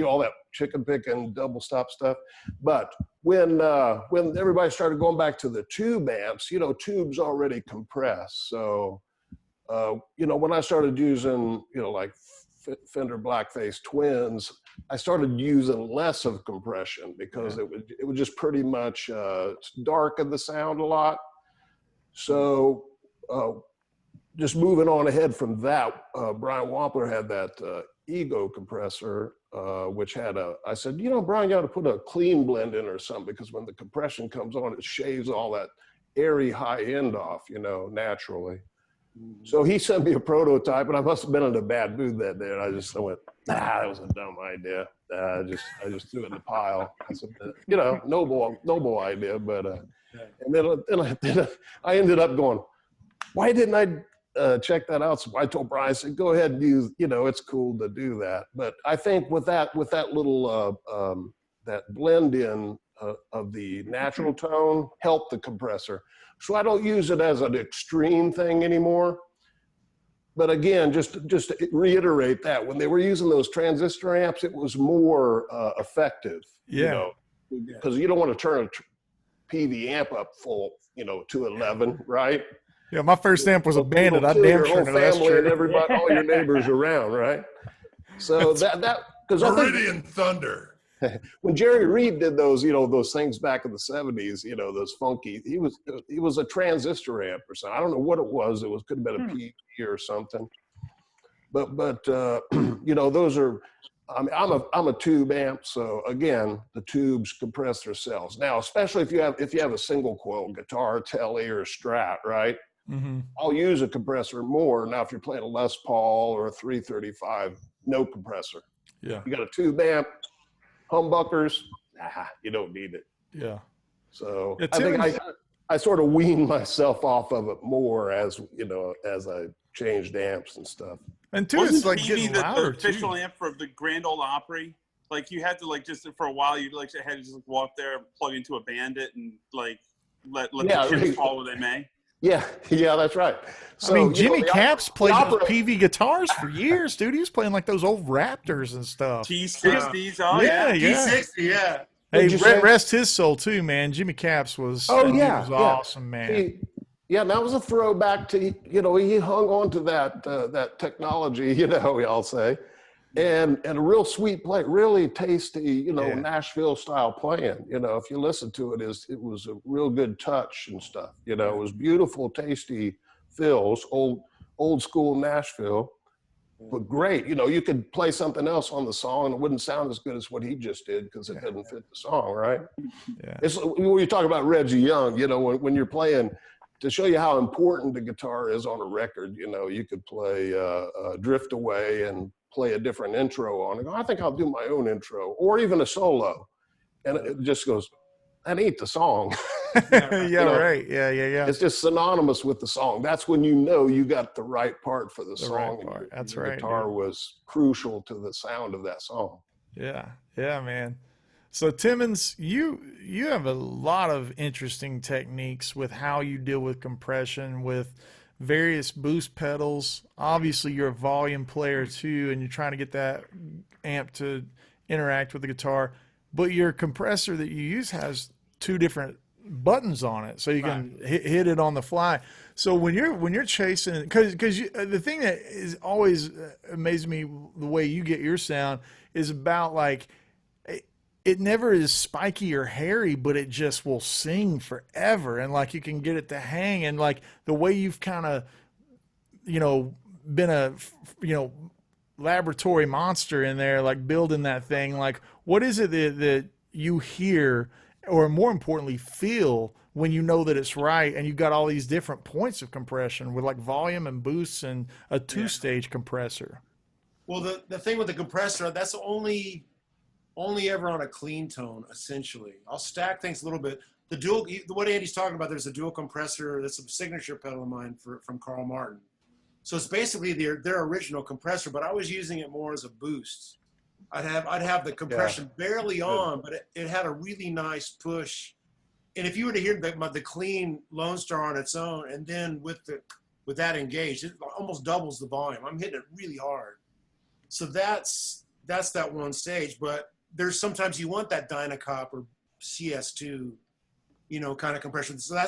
all that chicken picking, double stop stuff. But when everybody started going back to the tube amps, tubes already compress. So, when I started using, like Fender Blackface Twins, I started using less of compression because it would just pretty much darken the sound a lot. So, just moving on ahead from that, Brian Wampler had that Ego compressor, which had I said, Brian, you got to put a clean blend in or something, because when the compression comes on, it shaves all that airy high end off, naturally. So he sent me a prototype, and I must have been in a bad mood that day. And I just went, that was a dumb idea. I just threw it in the pile. I said, noble idea. But, and then I ended up going, why didn't I check that out? So I told Brian, I said, go ahead and use, it's cool to do that. But I think with that little, that blend in of the natural tone helped the compressor. So I don't use it as an extreme thing anymore. But again, just to reiterate that when they were using those transistor amps, it was more effective, because you don't want to turn a PV amp up full, to 11, right? Yeah, my first amp was a Bandit. I damn sure know that's true. And everybody, all your neighbors around, right? So because Meridian Thunder. When Jerry Reed did those, those things back in the 70s, those funky, he was a transistor amp or something. I don't know what it was. Could have been a PV or something. But those are, I'm a tube amp. So again, the tubes compress themselves. Now, especially if you have a single coil guitar, Tele or Strat, right? Mm-hmm. I'll use a compressor more. Now, if you're playing a Les Paul or a 335, no compressor. Yeah. You got a tube amp, humbuckers, you don't need it. Yeah. So I think I sort of weaned myself off of it more as I changed amps and stuff. And two, it's like getting louder the official amp for the Grand Ole Opry. Like you had to just for a while you had to just walk there, plug into a Bandit, and let the chips fall where they may. Yeah, that's right. So, I mean, Jimmy Capps played with PV guitars for years, dude. He was playing like those old Raptors and stuff. T60s, T60, yeah. Hey, rest his soul too, man. Jimmy Capps was, was awesome, man. That was a throwback to, he hung on to that technology, we all say. and a real sweet play, really tasty, you know, Yeah. Nashville style playing. You know, if you listen to it, it was a real good touch and stuff. You know, it was beautiful, tasty fills, old school Nashville, but great. You know, you could play something else on the song and it wouldn't sound as good as what he just did because it doesn't fit the song, right? Yeah. It's when you talk about Reggie Young, you know, when you're playing, to show you how important the guitar is on a record, you know, you could play Drift Away and play a different intro on it. I think I'll do my own intro, or even a solo. And it just goes, that ain't the song. Yeah, You know, right. Yeah. it's just synonymous with the song. That's when you know you got the right part for the song. Right part. That's the right. Guitar Dude. was crucial to the sound of that song. Yeah. Yeah, man. So Timmons, you have a lot of interesting techniques with how you deal with compression with various boost pedals. Obviously, you're a volume player too, and you're trying to get that amp to interact with the guitar. But your compressor that you use has two different buttons on it, so you can hit it on the fly. So when you're chasing, because the thing that is always amazed me the way you get your sound is about like it never is spiky or hairy, but it just will sing forever, and like you can get it to hang, and like the way you've kind of been a laboratory monster in there, like building that thing. Like what is it that you hear, or more importantly feel, when you know that it's right and you got all these different points of compression with like volume and boosts and a two-stage compressor? Well, the thing with the compressor, that's only ever on a clean tone, essentially. I'll stack things a little bit. The dual, what Andy's talking about, there's a dual compressor. That's a signature pedal of mine from Carl Martin. So it's basically their original compressor, but I was using it more as a boost. I'd have the compression barely on, but it had a really nice push. And if you were to hear the clean Lone Star on its own, and then with that engaged, it almost doubles the volume. I'm hitting it really hard. So that's that one stage. But there's sometimes you want that Dynacop or CS2, kind of compression. So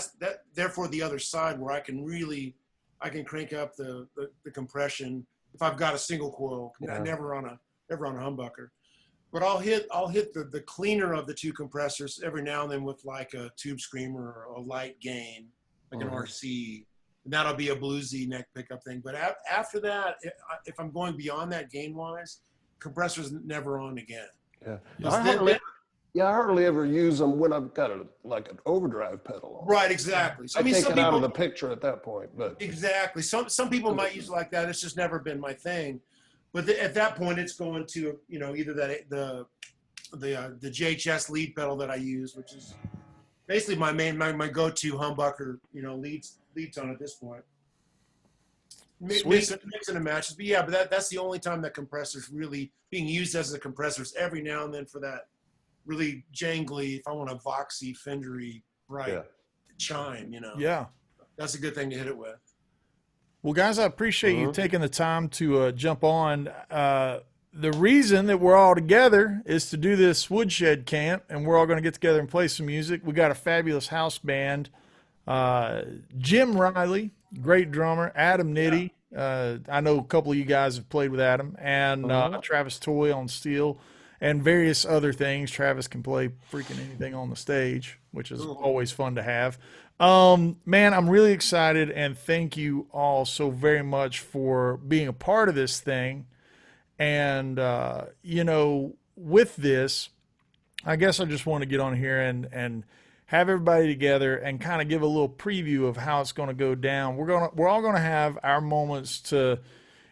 therefore the other side where I can crank up the compression if I've got a single coil, never on a humbucker. But I'll hit the cleaner of the two compressors every now and then with like a tube screamer or a light gain, like an RC. And that'll be a bluesy neck pickup thing. But after that, if I'm going beyond that gain wise, compressor's never on again. I hardly ever use them when I've got an overdrive pedal on. Right, exactly. So, I take some it people, out of the picture at that point. But exactly. Some people might use it like that. It's just never been my thing. But at that point, it's going to either the JHS lead pedal that I use, which is basically my go-to humbucker lead tone at this point. Mixing and matches, but that's the only time that compressor's really being used as a compressor. Every now and then for that really jangly, if I want a voxy, fendery, bright chime, Yeah. That's a good thing to hit it with. Well, guys, I appreciate you taking the time to jump on. The reason that we're all together is to do this woodshed camp, and we're all going to get together and play some music. We got a fabulous house band. Jim Riley, great drummer. Adam Nitty. I know a couple of you guys have played with Adam. And Travis Toy on steel and various other things. Travis can play freaking anything on the stage, which is always fun to have. Man, I'm really excited, and thank you all so very much for being a part of this thing. And, with this, I guess I just want to get on here and have everybody together and kind of give a little preview of how it's going to go down. We're all going to have our moments to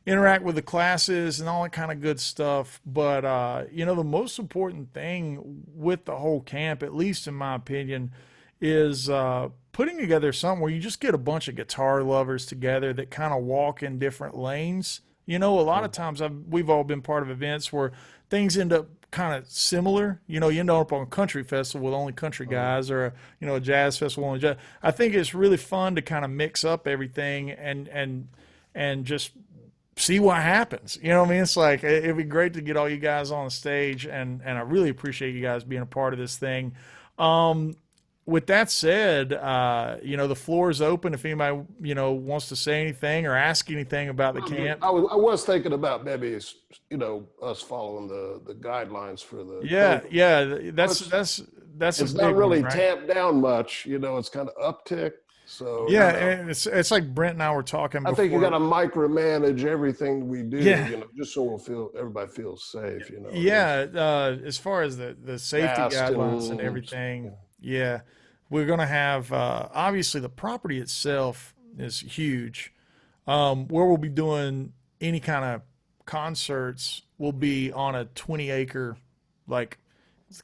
interact with the classes and all that kind of good stuff. But, the most important thing with the whole camp, at least in my opinion, is putting together something where you just get a bunch of guitar lovers together that kind of walk in different lanes. A lot of times we've all been part of events where things end up kind of similar. You end up on a country festival with only country guys, or a jazz festival only jazz. I think it's really fun to kind of mix up everything and just see what happens. You know what I mean? It's like it'd be great to get all you guys on the stage, and I really appreciate you guys being a part of this thing. with that said, the floor is open if anybody, wants to say anything or ask anything about the camp. I was thinking about maybe, us following the guidelines for the COVID. That's it's a not big really one, right? tamped down much. It's kind of uptick. So yeah, and it's like Brent and I were talking before. I think you got to micromanage everything we do, just so everybody feels safe. As far as the safety guidelines and everything, we're gonna have obviously the property itself is huge. Where we'll be doing any kind of concerts will be on a 20-acre, like,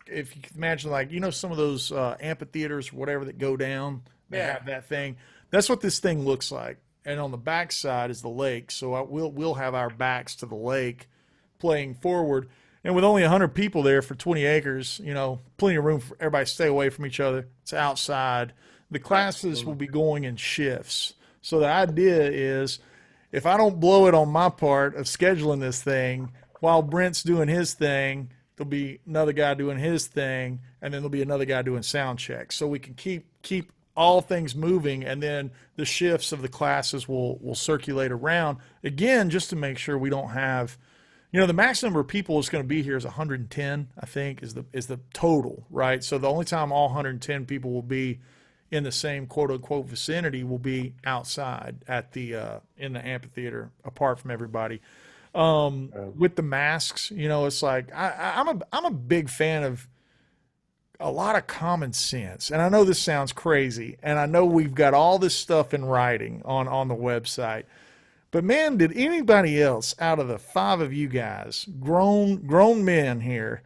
if you can imagine, like, some of those amphitheaters or whatever that go down. They have that thing. That's what this thing looks like. And on the back side is the lake. So we'll have our backs to the lake playing forward. And with only 100 people there for 20 acres, plenty of room for everybody to stay away from each other. It's outside. The classes will be going in shifts. So the idea is, if I don't blow it on my part of scheduling this thing, while Brent's doing his thing, there'll be another guy doing his thing, and then there'll be another guy doing sound checks. So we can keep all things moving, and then the shifts of the classes will circulate around again, just to make sure we don't have, the max number of people is going to be here is 110, I think, is the total, right? So the only time all 110 people will be in the same quote unquote vicinity will be outside at the in the amphitheater, apart from everybody. With the masks, it's like I'm a big fan of a lot of common sense. And I know this sounds crazy, and I know we've got all this stuff in writing on the website. But man, did anybody else out of the 5 of you guys, grown men here,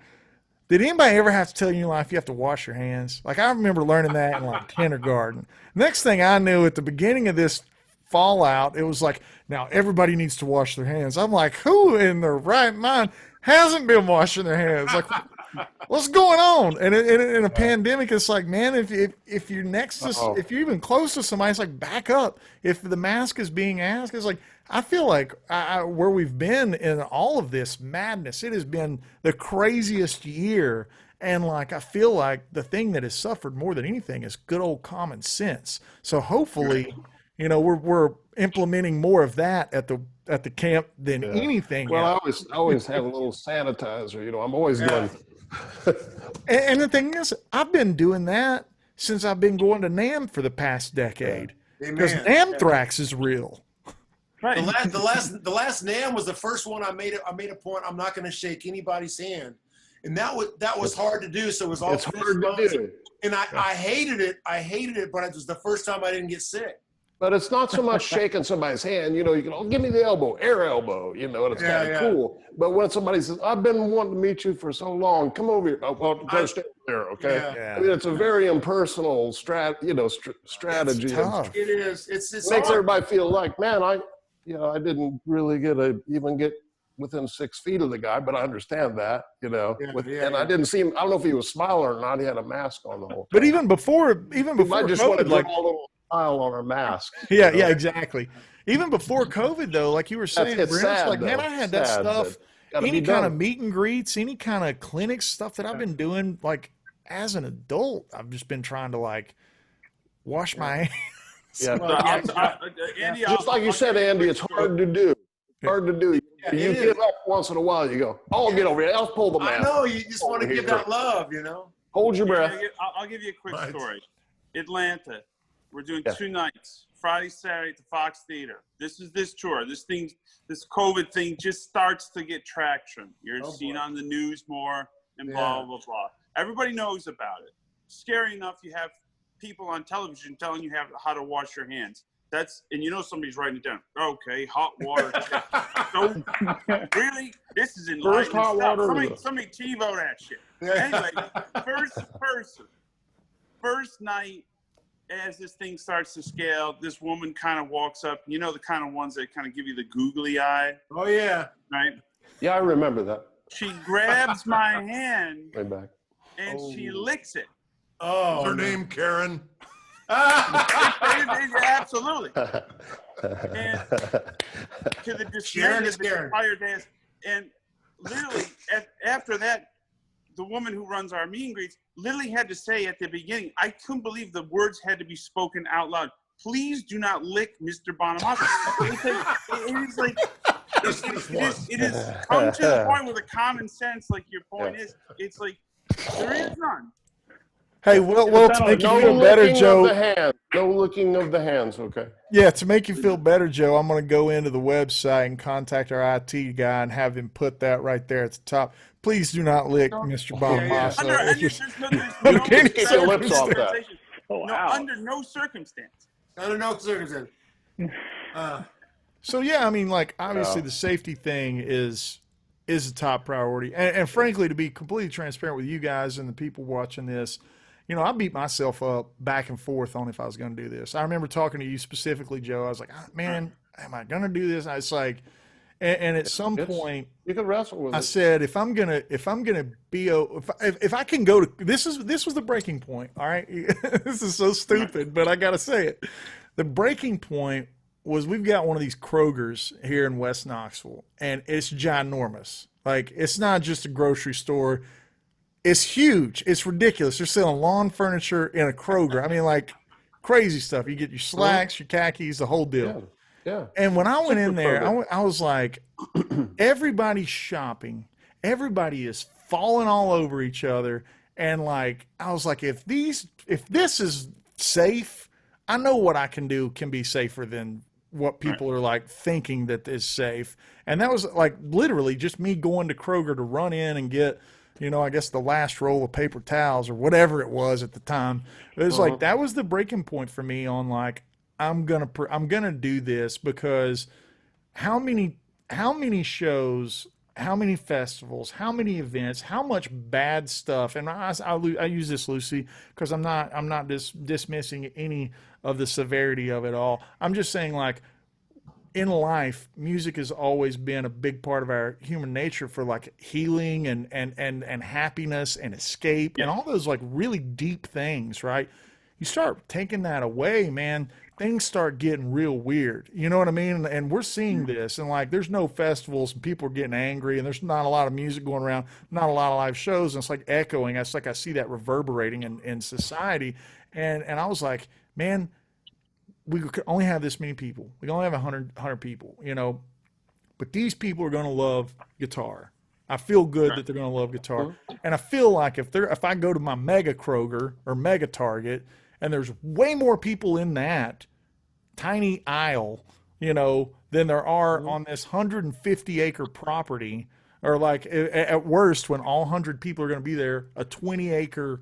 did anybody ever have to tell you in your life you have to wash your hands? Like, I remember learning that in like kindergarten. Next thing I knew, at the beginning of this fallout, it was like, now everybody needs to wash their hands. I'm like, who in their right mind hasn't been washing their hands? Like, what's going on? And in a pandemic, it's like, man, if you're next to, if you're even close to somebody, it's like, back up. If the mask is being asked, it's like, I feel like where we've been in all of this madness, it has been the craziest year. And like, I feel like the thing that has suffered more than anything is good old common sense. So hopefully, we're implementing more of that at the camp than anything. Well, I always have a little sanitizer. I'm always doing. And the thing is, I've been doing that since I've been going to NAMM for the past decade, because anthrax is real. Right. The last NAMM was the first one I made a point. I'm not going to shake anybody's hand, and that was hard to do. So it was all. It's hard to do. And I hated it. But it was the first time I didn't get sick. But it's not so much shaking somebody's hand. You can, give me the elbow, air elbow, and it's kind of cool. But when somebody says, I've been wanting to meet you for so long, come over here. Oh, well, go stay there, okay? Yeah. I mean, it's a very impersonal strategy. It's tough. It is. It makes everybody feel like, man, I didn't really even get within 6 feet of the guy, but I understand that, and I didn't see him. I don't know if he was smiling or not. He had a mask on the whole time. But even before I just COVID, want to draw a little smile on our mask. Yeah, exactly. Even before COVID, though, like you were saying, it's sad, like, man, I had that stuff, any kind of meet and greets, any kind of clinics, stuff that I've been doing, like, as an adult, I've just been trying to, like, wash my hands. Yeah. Andy, just like you said, Andy, it's hard to do. Hard to do. You give up once in a while. You go, I'll get over here. I'll pull the mask. I know. You just want to give that love, Hold your breath. I'll give you a quick story. Atlanta. We're doing 2 nights, Friday, Saturday at the Fox Theater. This is this tour. This COVID thing just starts to get traction. You're seen on the news more and blah, blah, blah. Everybody knows about it. Scary enough, you have people on television telling you how to wash your hands. And somebody's writing it down. Okay, hot water. So, really? This is enlightening hot stuff. water. Somebody TiVo that shit. Anyway, first night, as this thing starts to scale, this woman kind of walks up, the kind of ones that kind of give you the googly eye. Oh, yeah. Right? Yeah, I remember that. She grabs my hand Way back. and she licks it. Oh, her name Karen. Absolutely. And to the dismay of the entire dance. And literally, after that, the woman who runs our meet and greets literally had to say at the beginning, I couldn't believe the words had to be spoken out loud. Please do not lick Mr. Bonamassa. It is like, it is come to the point with a common sense, like your point is, it's like, there is none. Hey, well, to make you feel better, Joe. No licking of the hands, okay? Yeah, to make you feel better, Joe, I'm going to go into the website and contact our IT guy and have him put that right there at the top. Please do not lick Mr. Bonamassa. You can't keep your lips off that. Under no circumstance. Under no circumstance. So yeah, I mean, like obviously the safety thing is a top priority, and frankly, to be completely transparent with you guys and the people watching this, you know, I beat myself up back and forth on if I was going to do this. I remember talking to you specifically, Joe. I was like, man, am I going to do this? It's like, and at some point, you can wrestle with it. I said, if I'm gonna be, if I can go to this was the breaking point. All right, this is so stupid, but I got to say it. The breaking point was we've got one of these Kroger's here in West Knoxville, and it's ginormous. Like, it's not just a grocery store. It's huge. It's ridiculous. They're selling lawn furniture in a Kroger. I mean, like, crazy stuff. You get your slacks, your khakis, the whole deal. Yeah. And when I went in there, I was like, everybody's shopping. Everybody is falling all over each other. And, like, I was like, if this is safe, I know what I can do can be safer than what people are like thinking that is safe. And that was like literally just me going to Kroger to run in and get, you know, I guess the last roll of paper towels or whatever it was at the time. It was like, that was the breaking point for me on like, I'm going to do this, because how many shows, how many festivals, how many events, how much bad stuff. And I use this loosely because I'm not dismissing any of the severity of it all. I'm just saying, like, in life, music has always been a big part of our human nature for like healing and happiness and escape and all those like really deep things, right? You start taking that away, man, things start getting real weird. You know what I mean? And we're seeing this, and like, there's no festivals and people are getting angry, and there's not a lot of music going around, not a lot of live shows. And it's like echoing. It's like, I see that reverberating in society. And I was like, man, we could only have this many people. We can only have 100 people, you know, but these people are going to love guitar. I feel good that they're going to love guitar. And I feel like if I go to my Mega Kroger or Mega Target, and there's way more people in that tiny aisle, you know, than there are on this 150-acre property, or like at worst, when all 100 people are going to be there, a 20-acre,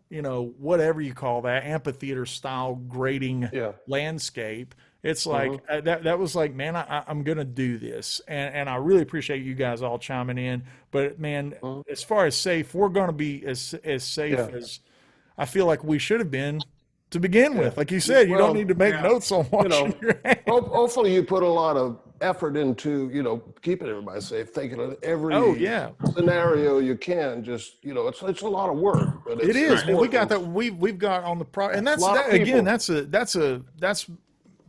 you know, whatever you call that, amphitheater style grading landscape. It's like that was like, man, I'm going to do this. And I really appreciate you guys all chiming in. But man, as far as safe, we're going to be as safe as I feel like we should have been to begin with. Like you said, you don't need to make notes on washing your hands. Hopefully you put a lot of effort into, you know, keeping everybody safe, thinking of every scenario you can. Just, you know, it's a lot of work. But it is. And we got that. We've got on the and that's again. That's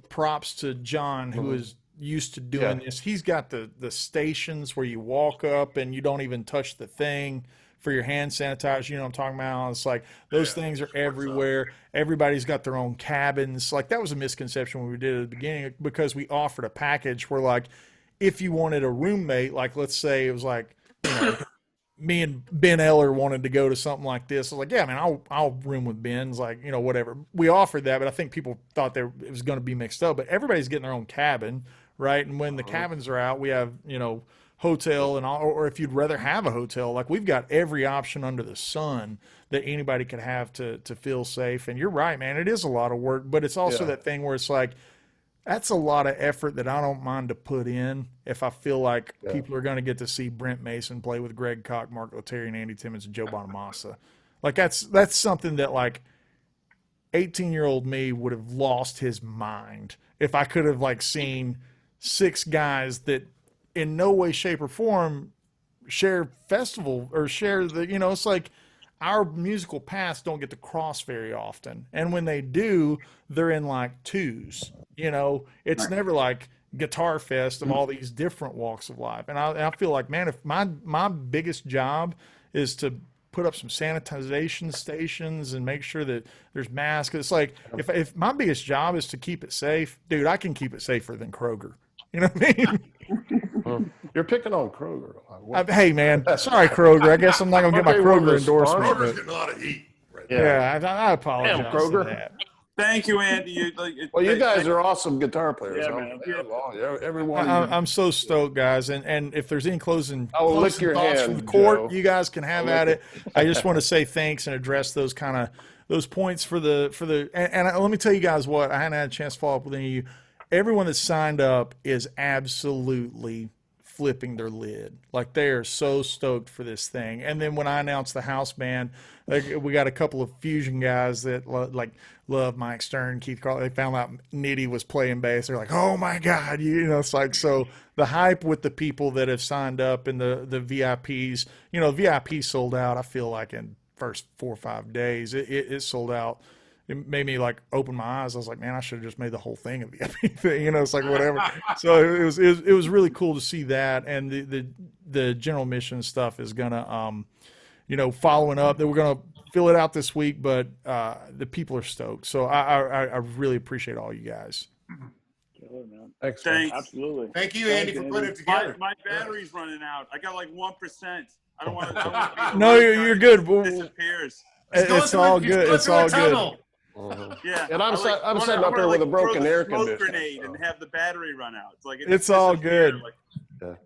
props to John, who is used to doing this. He's got the stations where you walk up and you don't even touch the thing for your hand sanitizer. You know what I'm talking about? It's like those things are everywhere. Everybody's got their own cabins. Like, that was a misconception when we did it at the beginning, because we offered a package where, like, if you wanted a roommate, like, let's say it was like, you know, me and Ben Eller wanted to go to something like this. I was like, yeah, man, I'll room with Ben's, like, you know, whatever. We offered that, but I think people thought it was going to be mixed up. But everybody's getting their own cabin, right? And when the cabins are out, we have, you know, hotel and all, or if you'd rather have a hotel, like, we've got every option under the sun that anybody could have to feel safe. And you're right, man, it is a lot of work, but it's also that thing where it's like, that's a lot of effort that I don't mind to put in if I feel like people are going to get to see Brent Mason play with Greg Koch, Mark Lettieri, and Andy Timmons and Joe Bonamassa. Like, that's something that, like, 18-year-old me would have lost his mind if I could have, like, seen 6 guys that in no way, shape, or form share festival or share the, you know, it's like our musical paths don't get to cross very often. And when they do, they're in like twos, you know, it's never like Guitar Fest of all these different walks of life. And I feel like, man, if my biggest job is to put up some sanitization stations and make sure that there's masks. It's like if my biggest job is to keep it safe, dude, I can keep it safer than Kroger. You know what I mean? You're picking on Kroger a lot. Hey man, sorry Kroger. I guess I'm not gonna get my Kroger endorsement. Kroger's getting a lot of heat. Right now. Yeah, I apologize. Damn, Kroger. For that. Thank you, Andy. Well, you guys are awesome guitar players. Yeah, man. Everyone. I'm so stoked, guys. And if there's any closing lick your thoughts hand, from the court, Joe. you guys can have at it. I just want to say thanks and address those points for the and let me tell you guys what, I hadn't had a chance to follow up with any of you. Everyone that signed up is absolutely flipping their lid. Like they are so stoked for this thing. And then when I announced the house band, we got a couple of fusion guys that love Mike Stern, Keith Carl. They found out Nitty was playing bass. They're like, oh my God, it's like, so the hype with the people that have signed up and the VIPs, VIP sold out. I feel like in first 4 or 5 days, it sold out. It made me like open my eyes. I was like, man, I should have just made the whole thing a VIP thing. It's like whatever. So it was really cool to see that. And the general mission stuff is gonna, following up. That we're gonna fill it out this week, but the people are stoked. So I really appreciate all you guys. Thanks. Absolutely. Thank you, Andy, for putting it together. My battery's running out. I got like 1%. I don't want to. No, you're good. Disappears. It's all good. It's all good. Yeah, And I'm sitting up there with a broken air conditioner. Grenade and have the battery run out. It's like it's all good. Like,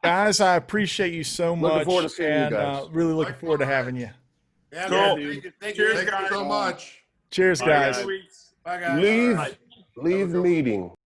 guys, I appreciate you so much. Looking forward to seeing you guys. Really looking forward to having you. Yeah, cool. Thank Cheers, you guys. so much. Cheers, guys. Bye, guys. Leave meeting.